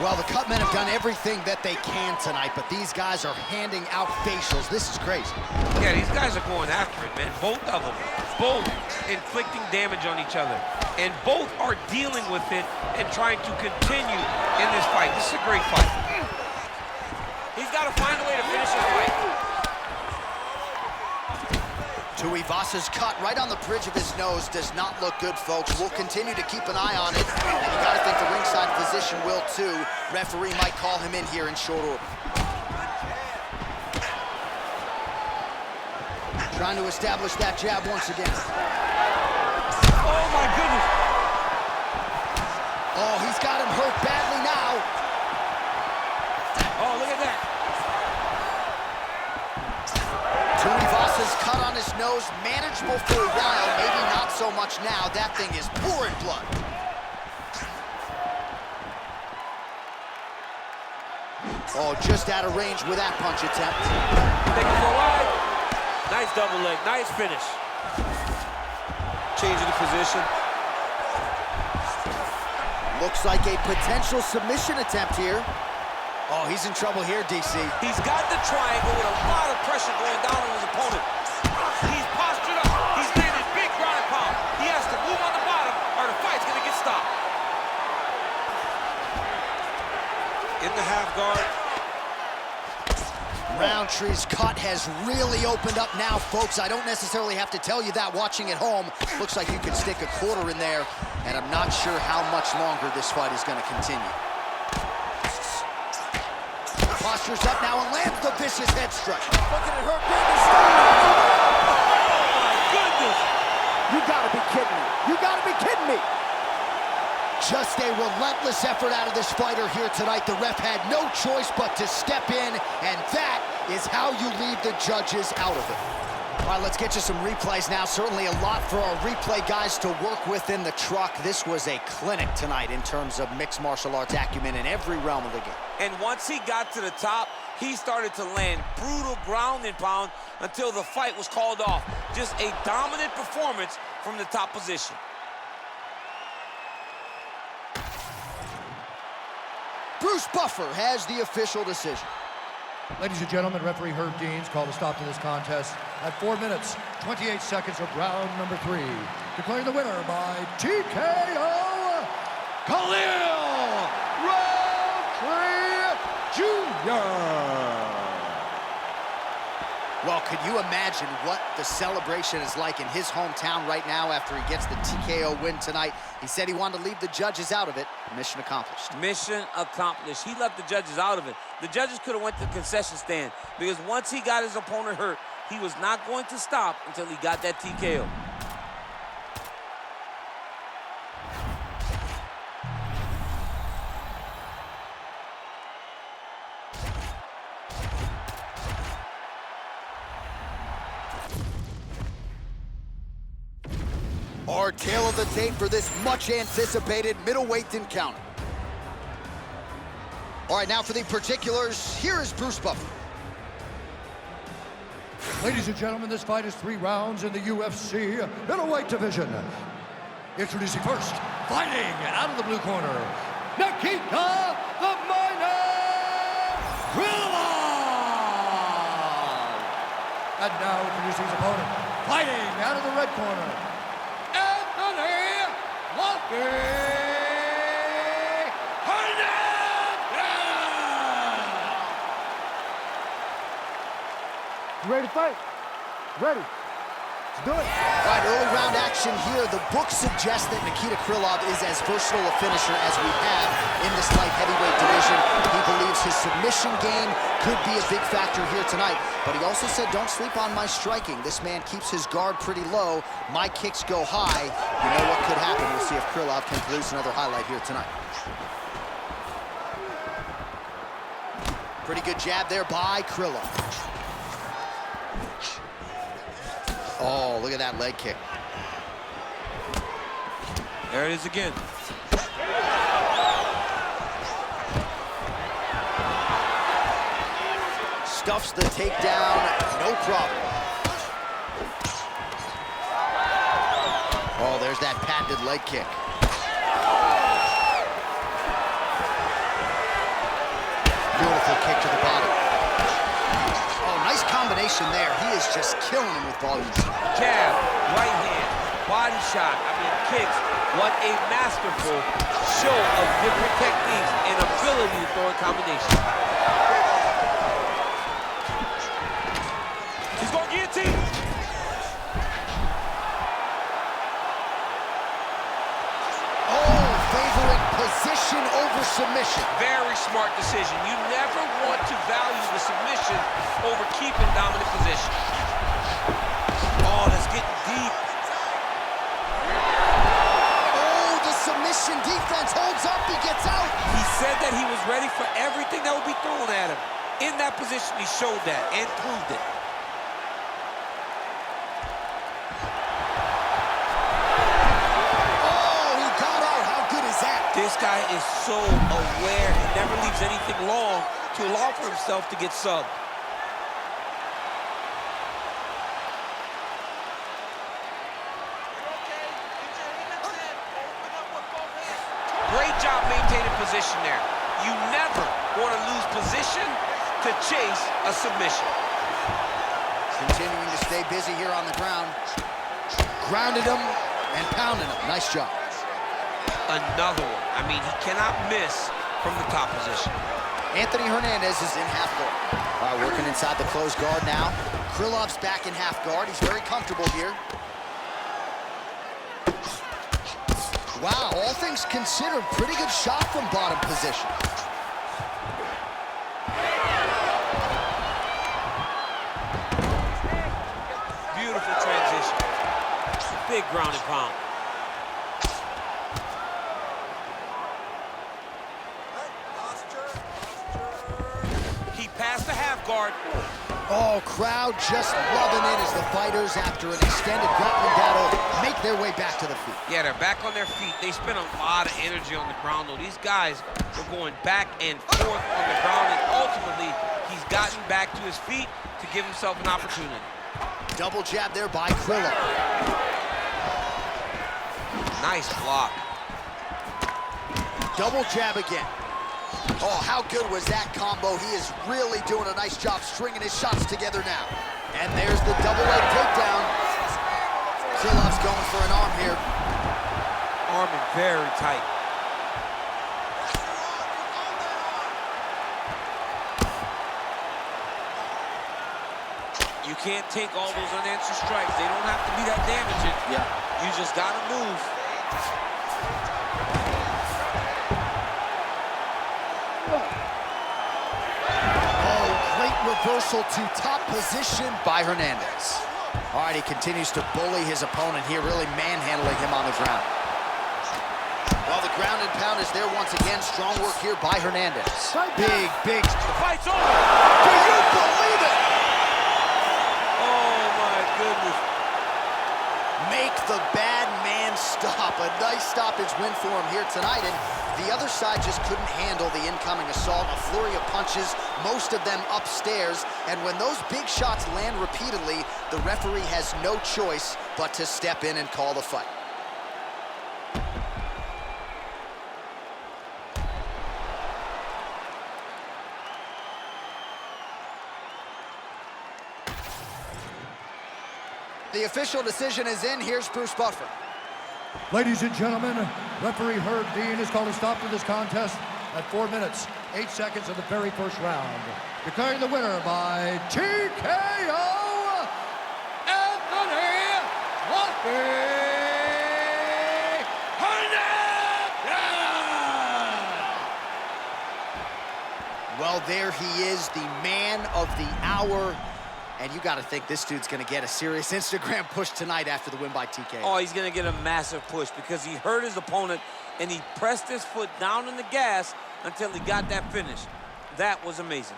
Well, the Cutmen have done everything that they can tonight, but these guys are handing out facials. This is crazy. Yeah, these guys are going after it, man. Both of them. Both inflicting damage on each other. And both are dealing with it and trying to continue in this fight. This is a great fight. He's got to find a way to finish this fight. Tuivasa's cut right on the bridge of his nose does not look good, folks. We'll continue to keep an eye on it, and you gotta think the ringside physician will too. Referee might call him in here in short order. Trying to establish that jab once again. Oh my goodness. Oh, he's got him hurt badly now. Oh, look at that. Tuivasa's cut on his nose, manageable for a while, maybe not so much now. That thing is pouring blood. Oh, just out of range with that punch attempt. Take it for a ride. Nice double leg, nice finish. Changing the position. Looks like a potential submission attempt here. Oh, he's in trouble here, DC. He's got the triangle with a lot of pressure going down on his opponent. He's postured up. He's landing big ground and pound. He has to move on the bottom or the fight's gonna get stopped. In the half guard. Roundtree's cut has really opened up now, folks. I don't necessarily have to tell you that watching at home. Looks like you could stick a quarter in there, and I'm not sure how much longer this fight is gonna continue. Postures up now and lands the vicious head strike. Look at it hurt Davis. Oh my goodness! You gotta be kidding me. You gotta be kidding me. Just a relentless effort out of this fighter here tonight. The ref had no choice but to step in, and that is how you leave the judges out of it. All right, let's get you some replays now. Certainly a lot for our replay guys to work with in the truck. This was a clinic tonight in terms of mixed martial arts acumen in every realm of the game. And once he got to the top, he started to land brutal ground and pound until the fight was called off. Just a dominant performance from the top position. Bruce Buffer has the official decision. Ladies and gentlemen, referee Herb Deans called a stop to this contest at 4 minutes, 28 seconds of round number 3. Declaring the winner by TKO, Khalil Roundtree Jr. Well, could you imagine what the celebration is like in his hometown right now after he gets the TKO win tonight? He said he wanted to leave the judges out of it. Mission accomplished. Mission accomplished. He left the judges out of it. The judges could have went to the concession stand because once he got his opponent hurt, he was not going to stop until he got that TKO. Our tale of the tape for this much-anticipated middleweight encounter. All right, now for the particulars, here is Bruce Buffer. Ladies and gentlemen, this fight is 3 rounds in the UFC middleweight division. Introducing first, fighting out of the blue corner, Nikita the Miner Krylov. And now introducing his opponent, fighting out of the red corner, You ready to fight? Ready. Let's do it. All right, early round action here. The book suggests that Nikita Krylov is as versatile a finisher as we have in this light heavyweight division. He believes his submission game could be a big factor here tonight, but he also said, don't sleep on my striking. This man keeps his guard pretty low. My kicks go high. You know what could happen. We'll see if Krylov can produce another highlight here tonight. Pretty good jab there by Krylov. Oh, look at that leg kick. There it is again. Stuffs the takedown, no problem. Oh, there's that patented leg kick. Beautiful kick to the body. Oh, nice combination there. He is just killing him with volume. Jab, right hand, body shot, kicks. What a masterful show of different techniques and ability to throw in combination. He's going to guillotine. Position over submission. Very smart decision. You never want to value the submission over keeping dominant position. Oh, that's getting deep. Oh, the submission defense holds up. He gets out. He said that he was ready for everything that would be thrown at him. In that position, he showed that and proved it. This guy is so aware. He never leaves anything long to allow for himself to get subbed. Great job maintaining position there. You never want to lose position to chase a submission. Continuing to stay busy here on the ground. Grounded him and pounded him. Nice job. Another one. I mean, he cannot miss from the top position. Anthony Hernandez is in half guard. All right, working inside the closed guard now. Krylov's back in half guard. He's very comfortable here. Wow, all things considered, pretty good shot from bottom position. Beautiful transition. Big ground and pound. Past the half guard. Oh, crowd just loving it as the fighters, after an extended grappling battle, make their way back to the feet. Yeah, they're back on their feet. They spend a lot of energy on the ground, though. These guys are going back and forth on the ground, and ultimately, he's gotten back to his feet to give himself an opportunity. Double jab there by Krylov. Nice block. Double jab again. Oh, how good was that combo? He is really doing a nice job stringing his shots together now. And there's the double leg takedown. Krylov's going for an arm here. Arming very tight. You can't take all those unanswered strikes. They don't have to be that damaging. Yeah. You just gotta move. Reversal to top position by Hernandez. All right, he continues to bully his opponent here, really manhandling him on the ground. Well, the ground and pound is there once again. Strong work here by Hernandez. Big. The fight's over. Do you believe it? Oh, my goodness. Make the bad man stop. A nice stoppage win for him here tonight, and the other side just couldn't handle the incoming assault. A flurry of punches, most of them upstairs, and when those big shots land repeatedly, the referee has no choice but to step in and call the fight. The official decision is in. Here's Bruce Buffer. Ladies and gentlemen, referee Herb Dean has called a stop to this contest at 4 minutes, 8 seconds of the very first round. Declaring the winner by TKO, Anthony Hernandez! Well, there he is, the man of the hour. And you got to think this dude's going to get a serious Instagram push tonight after the win by TKO. Oh, he's going to get a massive push because he hurt his opponent and he pressed his foot down on the gas until he got that finish. That was amazing.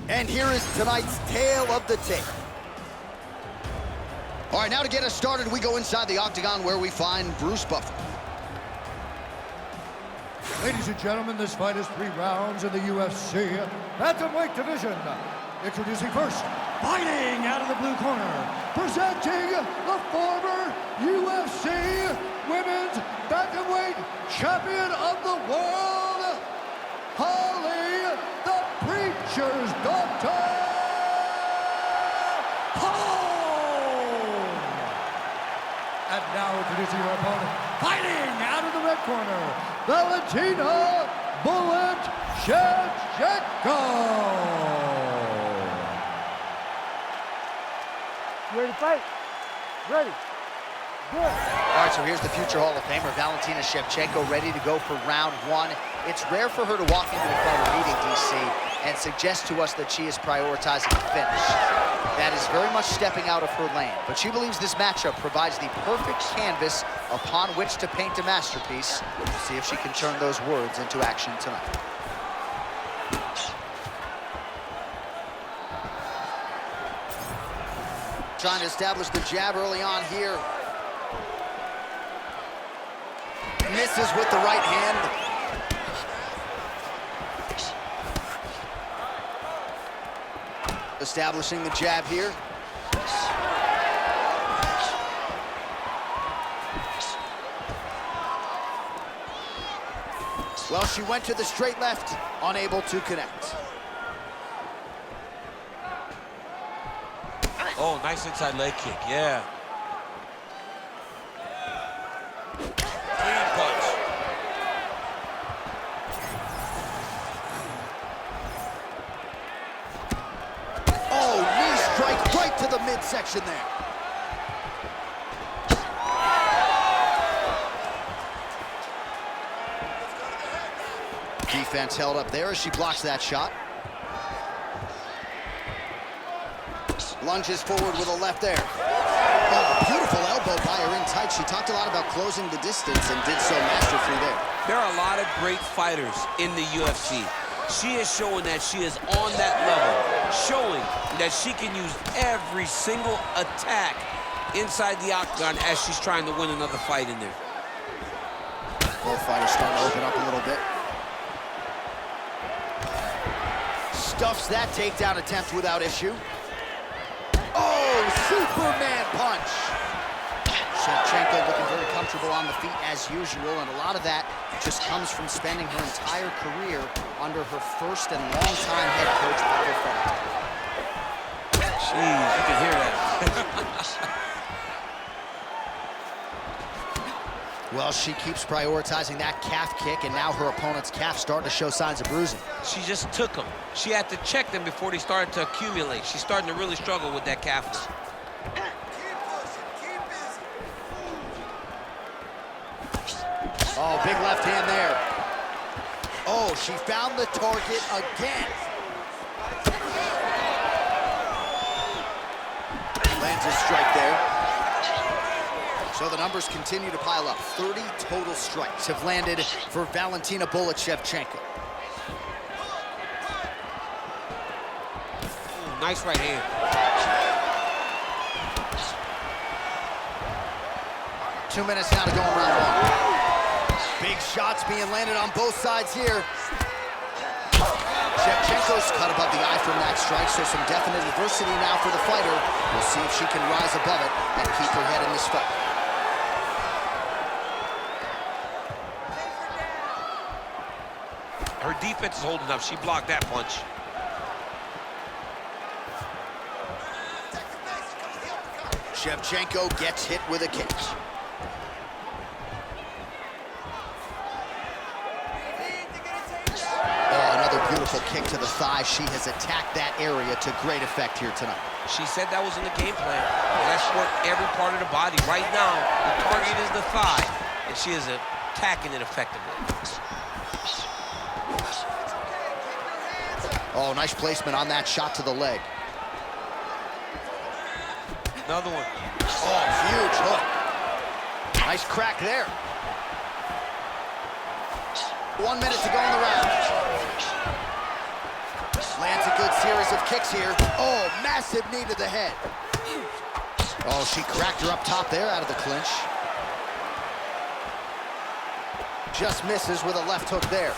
And here is tonight's tale of the tape. All right, now to get us started, we go inside the octagon where we find Bruce Buffer. Ladies and gentlemen, this fight is 3 rounds in the UFC bantamweight division. Introducing first, fighting out of the blue corner, presenting the former UFC Women's Bantamweight Champion of the World, Khalil, the Preacher's Daughter, Holm! And now introducing your opponent, fighting out of the red corner, Valentina Bullet Shevchenko! You ready to fight? Ready. Good. All right, so here's the future Hall of Famer, Valentina Shevchenko, ready to go for round 1. It's rare for her to walk into a fighter meeting, DC, and suggest to us that she is prioritizing the finish. That is very much stepping out of her lane, but she believes this matchup provides the perfect canvas upon which to paint a masterpiece. We'll see if she can turn those words into action tonight. Trying to establish the jab early on here. Misses with the right hand. Establishing the jab here. Well, she went to the straight left, unable to connect. Oh, nice inside leg kick, yeah. Clean punch. Oh, knee strike right to the midsection there. Defense held up there as she blocks that shot. Lunges forward with a left there. Oh, beautiful elbow by her in tight. She talked a lot about closing the distance and did so masterfully there. There are a lot of great fighters in the UFC. She is showing that she is on that level, showing that she can use every single attack inside the octagon as she's trying to win another fight in there. Both fighters starting to open up a little bit. Stuffs that takedown attempt without issue. Oh, Superman punch. Shevchenko looking very comfortable on the feet as usual, and a lot of that just comes from spending her entire career under her first and longtime head coach, Pavel Fedor. Jeez, you can hear that. Well, she keeps prioritizing that calf kick, and now her opponent's calf starting to show signs of bruising. She just took them. She had to check them before they started to accumulate. She's starting to really struggle with that calf. Oh, big left hand there. Oh, she found the target again. Lands a strike there. So the numbers continue to pile up. 30 total strikes have landed for Valentina Bullet Shevchenko. Ooh, nice right hand. Two minutes now to go in round 1. Big shots being landed on both sides here. Shevchenko's cut above the eye from that strike, so some definite adversity now for the fighter. We'll see if she can rise above it and keep her head in this fight. Her defense is holding up. She blocked that punch. Shevchenko gets hit with a kick. Oh, another beautiful kick to the thigh. She has attacked that area to great effect here tonight. She said that was in the game plan. Let's work every part of the body. Right now, the target is the thigh, and she is attacking it effectively. Oh, nice placement on that shot to the leg. Another one. Oh, huge hook. Nice crack there. 1 minute to go in the round. Lands a good series of kicks here. Oh, massive knee to the head. Oh, she cracked her up top there out of the clinch. Just misses with a left hook there.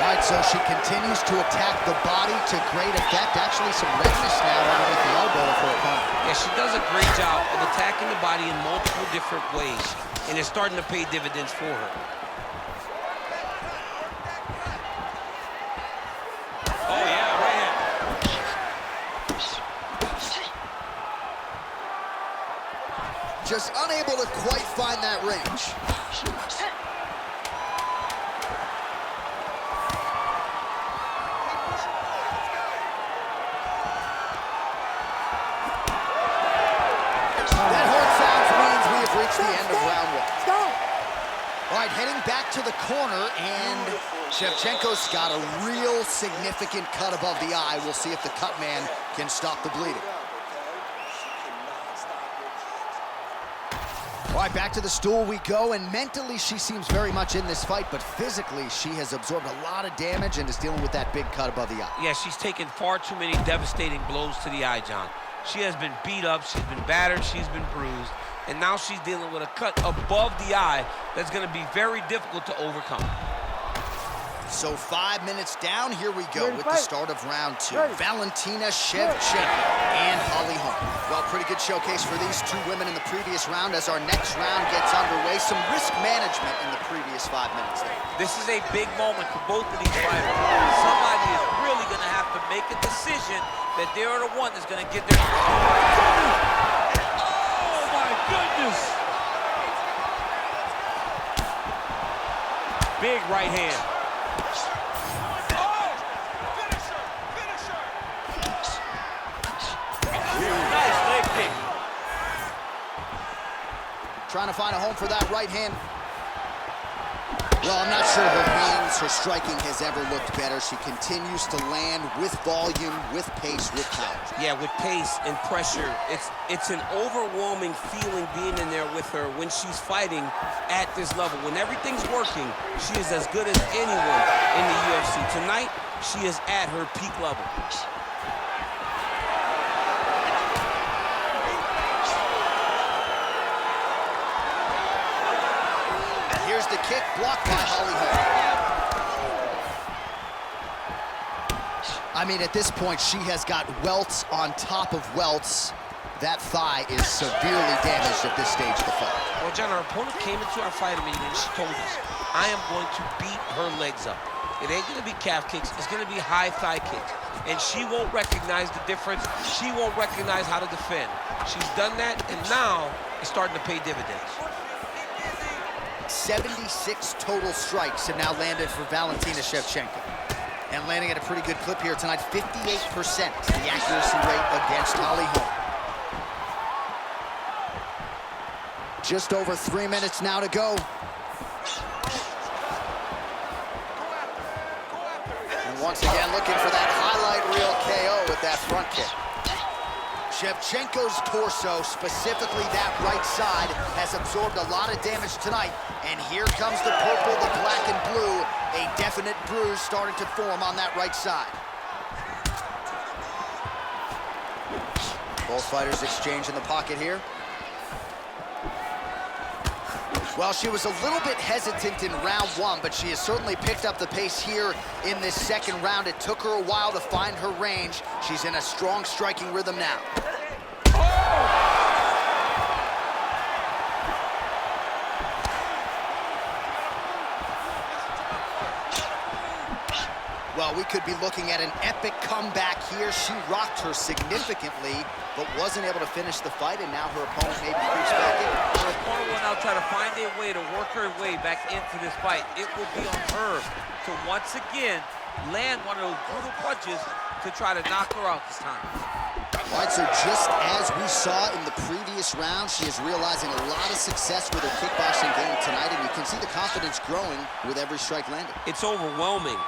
All right, so she continues to attack the body to great effect. Actually, some redness now underneath the elbow of her opponent. Yeah, she does a great job of attacking the body in multiple different ways, and it's starting to pay dividends for her. Oh, yeah, right hand. Just unable to quite find that range. The end of round one. All right, heading back to the corner, and Shevchenko's got a real significant cut above the eye. We'll see if the cut man can stop the bleeding. All right, back to the stool we go, and mentally she seems very much in this fight, but physically she has absorbed a lot of damage and is dealing with that big cut above the eye. Yeah, she's taken far too many devastating blows to the eye, John. She has been beat up, she's been battered, she's been bruised, and now she's dealing with a cut above the eye that's going to be very difficult to overcome. So 5 minutes down, here we go with the start of round two. Valentina, Shevchenko, and Holm. Well, pretty good showcase for these two women in the previous round. As our next round gets underway, some risk management in the previous 5 minutes there. This is a big moment for both of these fighters. Somebody is really going to have to make a decision that they're the one that's going to get their... Oh, my goodness! Big right hand. Trying to find a home for that right hand. Well, I'm not sure her hands, her striking has ever looked better. She continues to land with volume, with pace, with power. Yeah, with pace and pressure. It's an overwhelming feeling being in there with her when she's fighting at this level. When everything's working, she is as good as anyone in the UFC. Tonight, she is at her peak level. Here's the kick, blocked by Holm. I mean, at this point, she has got welts on top of welts. That thigh is severely damaged at this stage of the fight. Well, John, our opponent came into our fight meeting and she told us, I am going to beat her legs up. It ain't going to be calf kicks, it's going to be high thigh kicks. And she won't recognize the difference. She won't recognize how to defend. She's done that, and now it's starting to pay dividends. 76 total strikes have now landed for Valentina Shevchenko. And landing at a pretty good clip here tonight, 58% the accuracy rate against Holm. Just over 3 minutes now to go. And once again, looking for that highlight reel KO with that front kick. Shevchenko's torso, specifically that right side, has absorbed a lot of damage tonight. And here comes the purple, the black, and blue. A definite bruise starting to form on that right side. Both fighters exchange in the pocket here. Well, she was a little bit hesitant in round one, but she has certainly picked up the pace here in this second round. It took her a while to find her range. She's in a strong striking rhythm now. Well, we could be looking at an epic comeback here. She rocked her significantly, but wasn't able to finish the fight, and now her opponent maybe creeps back in. Her opponent will now try to find a way to work her way back into this fight. It will be on her to once again land one of those brutal punches to try to knock her out this time. All right, so just as we saw in the previous round, she is realizing a lot of success with her kickboxing game tonight, and you can see the confidence growing with every strike landed. It's overwhelming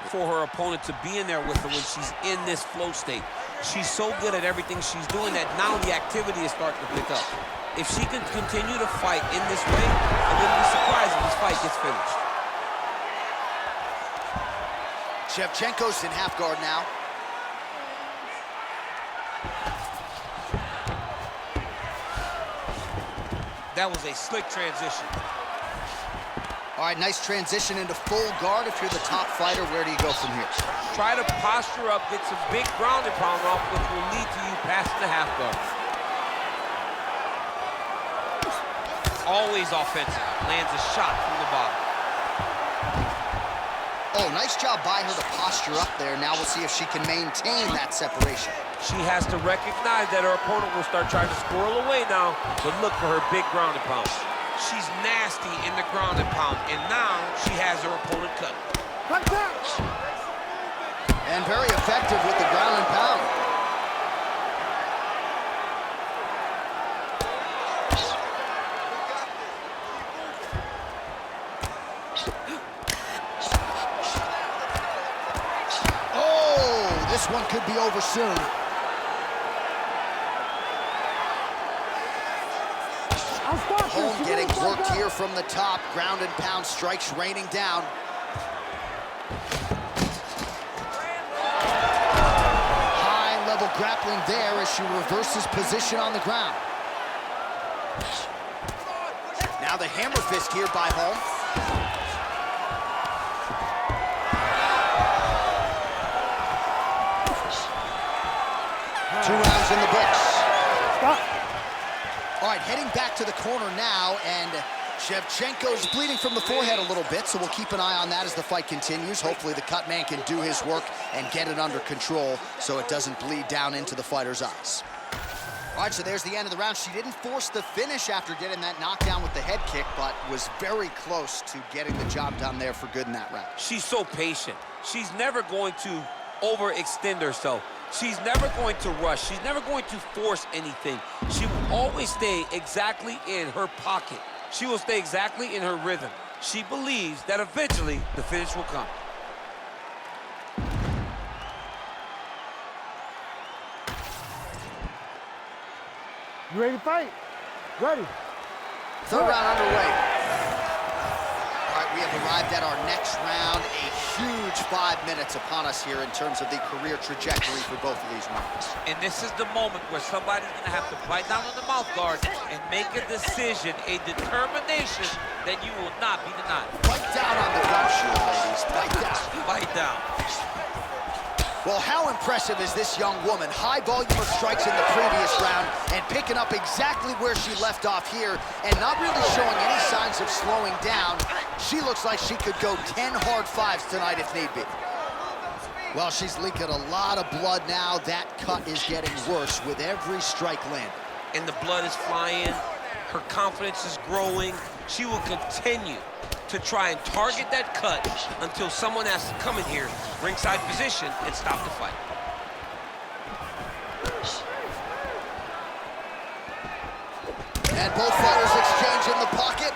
for her opponent to be in there with her when she's in this flow state. She's so good at everything she's doing that now the activity is starting to pick up. If she can continue to fight in this way, I wouldn't be surprised if this fight gets finished. Shevchenko's in half guard now. That was a slick transition. All right, nice transition into full guard. If you're the top fighter, where do you go from here? Try to posture up, get some big ground and pound off, which will lead to you passing the half guard. Always offensive. Lands a shot from the bottom. Oh, nice job by her to posture up there. Now we'll see if she can maintain that separation. She has to recognize that her opponent will start trying to squirrel away now, but look for her big ground and pound. She's nasty in the ground and pound, and now she has her opponent cut. And very effective with the ground and pound. Oh, this one could be over soon. Holm getting worked here from the top. Ground and pound strikes raining down. High-level grappling there as she reverses position on the ground. Now the hammer fist here by Holm. 2 rounds in the books. Stop. All right, heading back to the corner now, and Shevchenko's bleeding from the forehead a little bit, so we'll keep an eye on that as the fight continues. Hopefully the cut man can do his work and get it under control so it doesn't bleed down into the fighter's eyes. All right, so there's the end of the round. She didn't force the finish after getting that knockdown with the head kick, but was very close to getting the job done there for good in that round. She's so patient. She's never going to overextend herself. She's never going to rush. She's never going to force anything. She will always stay exactly in her pocket. She will stay exactly in her rhythm. She believes that eventually the finish will come. You ready to fight? Ready. Third round underway. All right, we have arrived at our next round. A huge 5 minutes upon us here in terms of the career trajectory for both of these rounds. And this is the moment where somebody's going to have to bite down on the mouth guard and make a decision, a determination that you will not be denied. Bite down on the gum shield, ladies. Bite down. Bite down. Well, how impressive is this young woman? High volume of strikes in the previous round and picking up exactly where she left off here and not really showing any signs of slowing down. She looks like she could go 10 hard fives tonight if need be. Well, she's leaking a lot of blood now. That cut is getting worse with every strike landed. And the blood is flying. Her confidence is growing. She will continue to try and target that cut until someone has to come in here, ringside position, and stop the fight. And both fighters exchange in the pocket.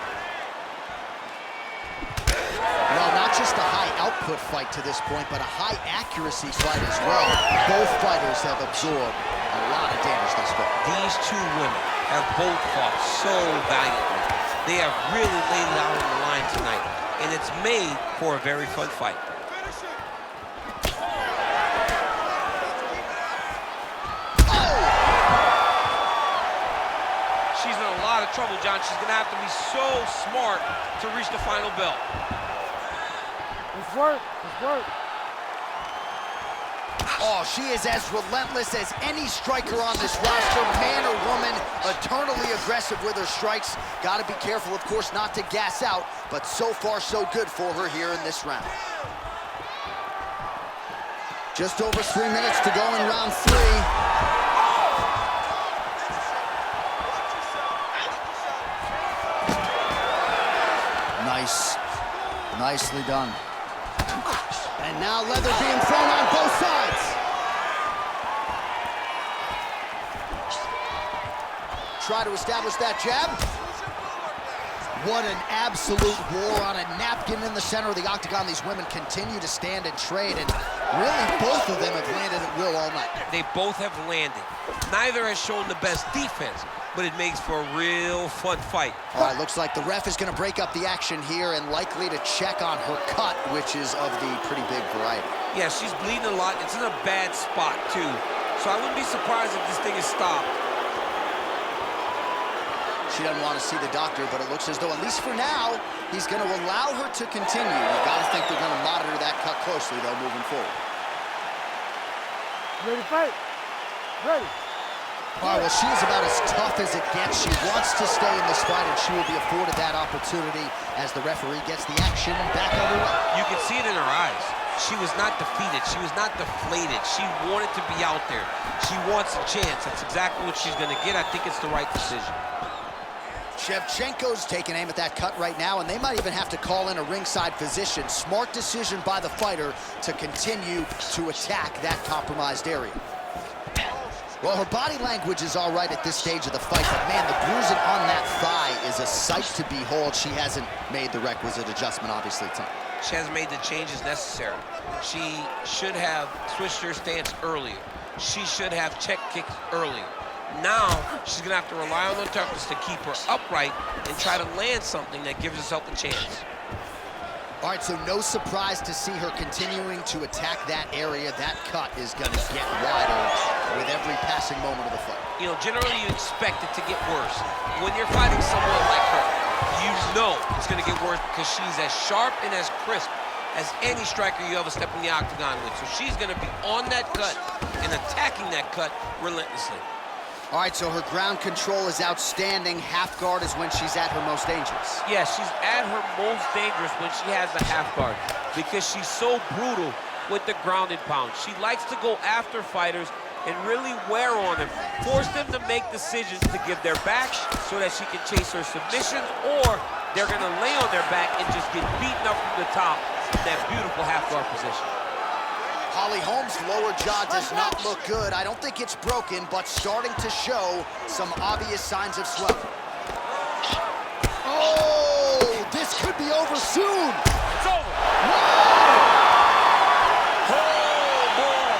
Well, not just a high output fight to this point, but a high accuracy fight as well. Both fighters have absorbed a lot of damage thus far. These two women have both fought so valiantly. They have really laid it out on the line tonight, and it's made for a very fun fight. She's in a lot of trouble, John. She's gonna have to be so smart to reach the final bell. Let's work. Let's work. Oh, she is as relentless as any striker on this roster, man or woman, eternally aggressive with her strikes. Got to be careful, of course, not to gas out, but so far so good for her here in this round. Just over 3 minutes to go in round 3. Nice. Nicely done. And now leather being thrown on both sides. Try to establish that jab. What an absolute war on a napkin in the center of the octagon. These women continue to stand and trade, and really both of them have landed at will all night. They both have landed. Neither has shown the best defense, but it makes for a real fun fight. All right, looks like the ref is going to break up the action here and likely to check on her cut, which is of the pretty big variety. Yeah, she's bleeding a lot. It's in a bad spot, too. So I wouldn't be surprised if this thing is stopped. She doesn't want to see the doctor, but it looks as though, at least for now, he's going to allow her to continue. You got to think they're going to monitor that cut closely, though, moving forward. Ready to fight? Ready. All right, well, she is about as tough as it gets. She wants to stay in this fight, and she will be afforded that opportunity as the referee gets the action back underway. You can see it in her eyes. She was not defeated. She was not deflated. She wanted to be out there. She wants a chance. That's exactly what she's going to get. I think it's the right decision. Shevchenko's taking aim at that cut right now, and they might even have to call in a ringside physician. Smart decision by the fighter to continue to attack that compromised area. Well, her body language is all right at this stage of the fight, but man, the bruising on that thigh is a sight to behold. She hasn't made the requisite adjustment, obviously, Tom. She hasn't made the changes necessary. She should have switched her stance earlier. She should have check kicked earlier. Now, she's gonna have to rely on the toughness to keep her upright and try to land something that gives herself a chance. All right, so no surprise to see her continuing to attack that area. That cut is gonna get wider with every passing moment of the fight. You know, generally you expect it to get worse. When you're fighting someone like her, you know it's gonna get worse because she's as sharp and as crisp as any striker you ever step in the octagon with. So she's gonna be on that cut and attacking that cut relentlessly. All right, so her ground control is outstanding. Half guard is when she's at her most dangerous. Yeah, she's at her most dangerous when she has a half guard because she's so brutal with the ground and pound. She likes to go after fighters and really wear on them, force them to make decisions to give their back so that she can chase her submissions, or they're gonna lay on their back and just get beaten up from the top in that beautiful half guard position. Holm's lower jaw does not look good. I don't think it's broken, but starting to show some obvious signs of swelling. Oh, this could be over soon. It's over. Oh, boy.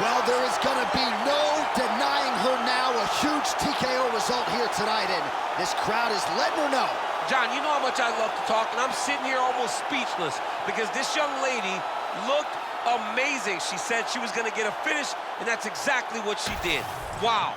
Well, there is going to be no denying her now. A huge TKO result here tonight, and this crowd is letting her know. John, you know how much I love to talk, and I'm sitting here almost speechless because this young lady looked amazing. She said she was going to get a finish, and that's exactly what she did. Wow.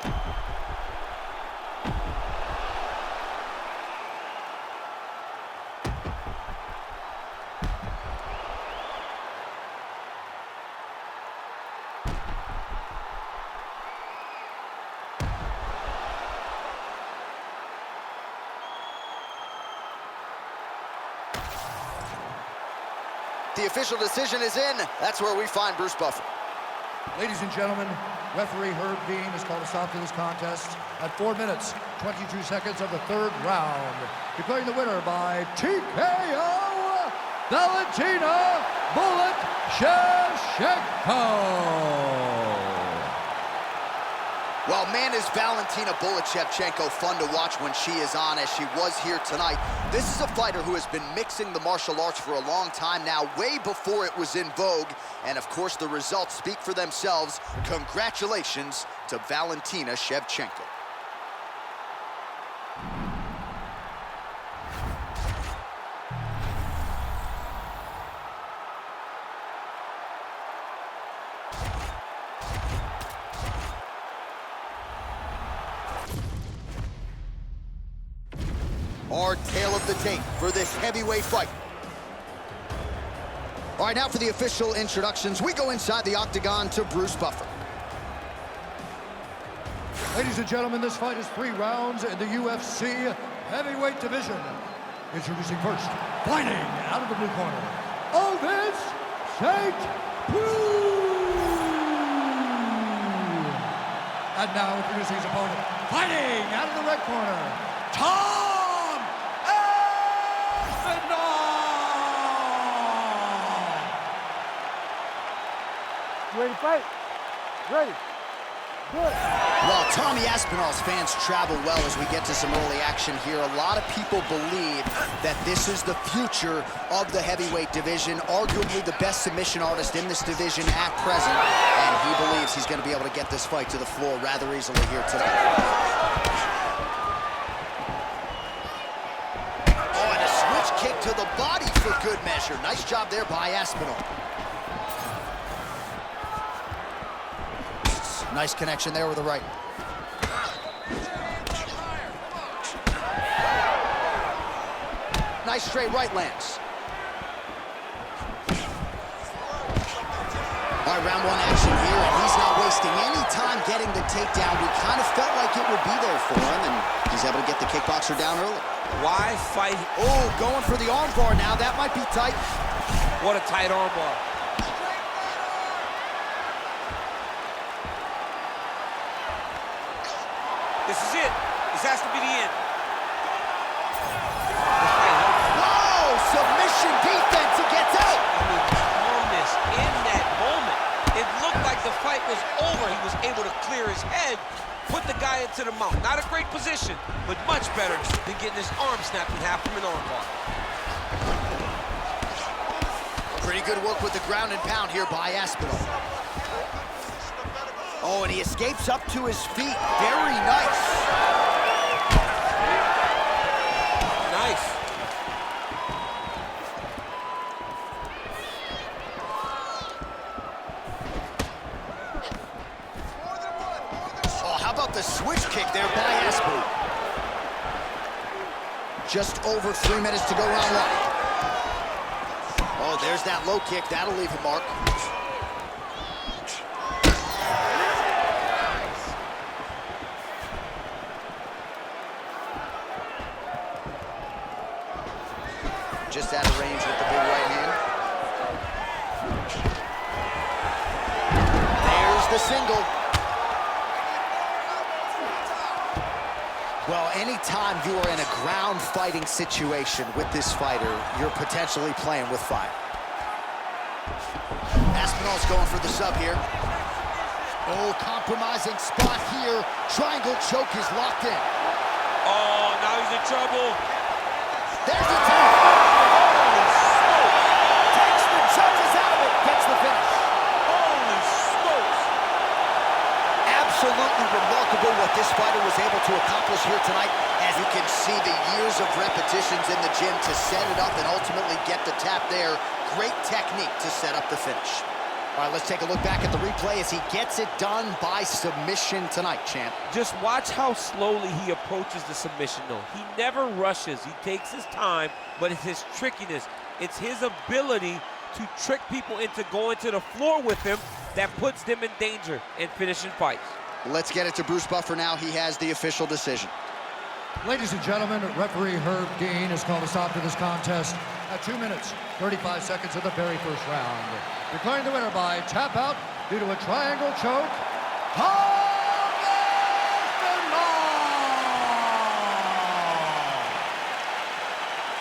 The official decision is in. That's where we find Bruce Buffer. Ladies and gentlemen, referee Herb Dean has called a stop to this contest at 4 minutes, 22 seconds of the third round, declaring the winner by TKO, Valentina "Bullet" Shevchenko. Well, man, is Valentina "Bullet" Shevchenko fun to watch when she is on, as she was here tonight. This is a fighter who has been mixing the martial arts for a long time now, way before it was in vogue. And of course, the results speak for themselves. Congratulations to Valentina Shevchenko. Our tale of the tape for this heavyweight fight. All right, now for the official introductions, we go inside the octagon to Bruce Buffer. Ladies and gentlemen, this fight is 3 rounds in the UFC heavyweight division. Introducing first, fighting out of the blue corner, Ovince Preux. And now introducing his opponent, fighting out of the red corner, Aspinall. Ready to fight? Ready. Good. Well, Tommy Aspinall's fans travel well as we get to some early action here. A lot of people believe that this is the future of the heavyweight division, arguably the best submission artist in this division at present, and he believes he's going to be able to get this fight to the floor rather easily here tonight. Oh, and a switch kick to the body for good measure. Nice job there by Aspinall. Nice connection there with the right. Nice straight right lands. All right, round one action here, and he's not wasting any time getting the takedown. We kind of felt like it would be there for him, and he's able to get the kickboxer down early. Why fight? Oh, going for the arm bar now. That might be tight. What a tight arm bar. This is it. This has to be the end. Whoa, submission defense. He gets out. I mean, calmness in that moment. It looked like the fight was over. He was able to clear his head, put the guy into the mount. Not a great position, but much better than getting his arm snapped in half from an arm bar. Pretty good work with the ground and pound here by Aspinall. Oh, and he escapes up to his feet. Very nice. Nice. Oh, how about the switch kick there by Aspinall? Just over 3 minutes to go round one. Oh, there's that low kick. That'll leave a mark. Just out of range with the big right hand. There's the single. Well, anytime you are in a ground fighting situation with this fighter, you're potentially playing with fire. Aspinall's going for the sub here. Oh, compromising spot here. Triangle choke is locked in. Oh, now he's in trouble. There's the two. Takes the judges out of it. Gets the finish. Holy smokes. Absolutely remarkable what this fighter was able to accomplish here tonight. As you can see, the years of repetitions in the gym to set it up and ultimately get the tap there. Great technique to set up the finish. All right, let's take a look back at the replay as he gets it done by submission tonight, champ. Just watch how slowly he approaches the submission, though. He never rushes. He takes his time, but it's his trickiness. It's his ability to trick people into going to the floor with him that puts them in danger and finishing fights. Let's get it to Bruce Buffer now. He has the official decision. Ladies and gentlemen, referee Herb Dean has called a stop to this contest at 2 minutes, 35 seconds of the very first round. Declaring the winner by tap out due to a triangle choke,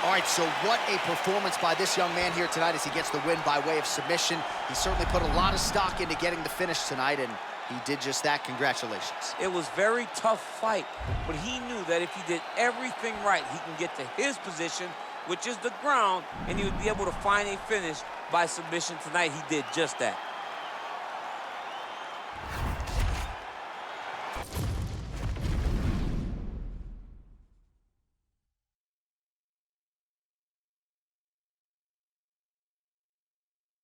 All right, so what a performance by this young man here tonight as he gets the win by way of submission. He certainly put a lot of stock into getting the finish tonight, and he did just that. Congratulations. It was a very tough fight, but he knew that if he did everything right, he can get to his position, which is the ground, and he would be able to find a finish by submission tonight. He did just that.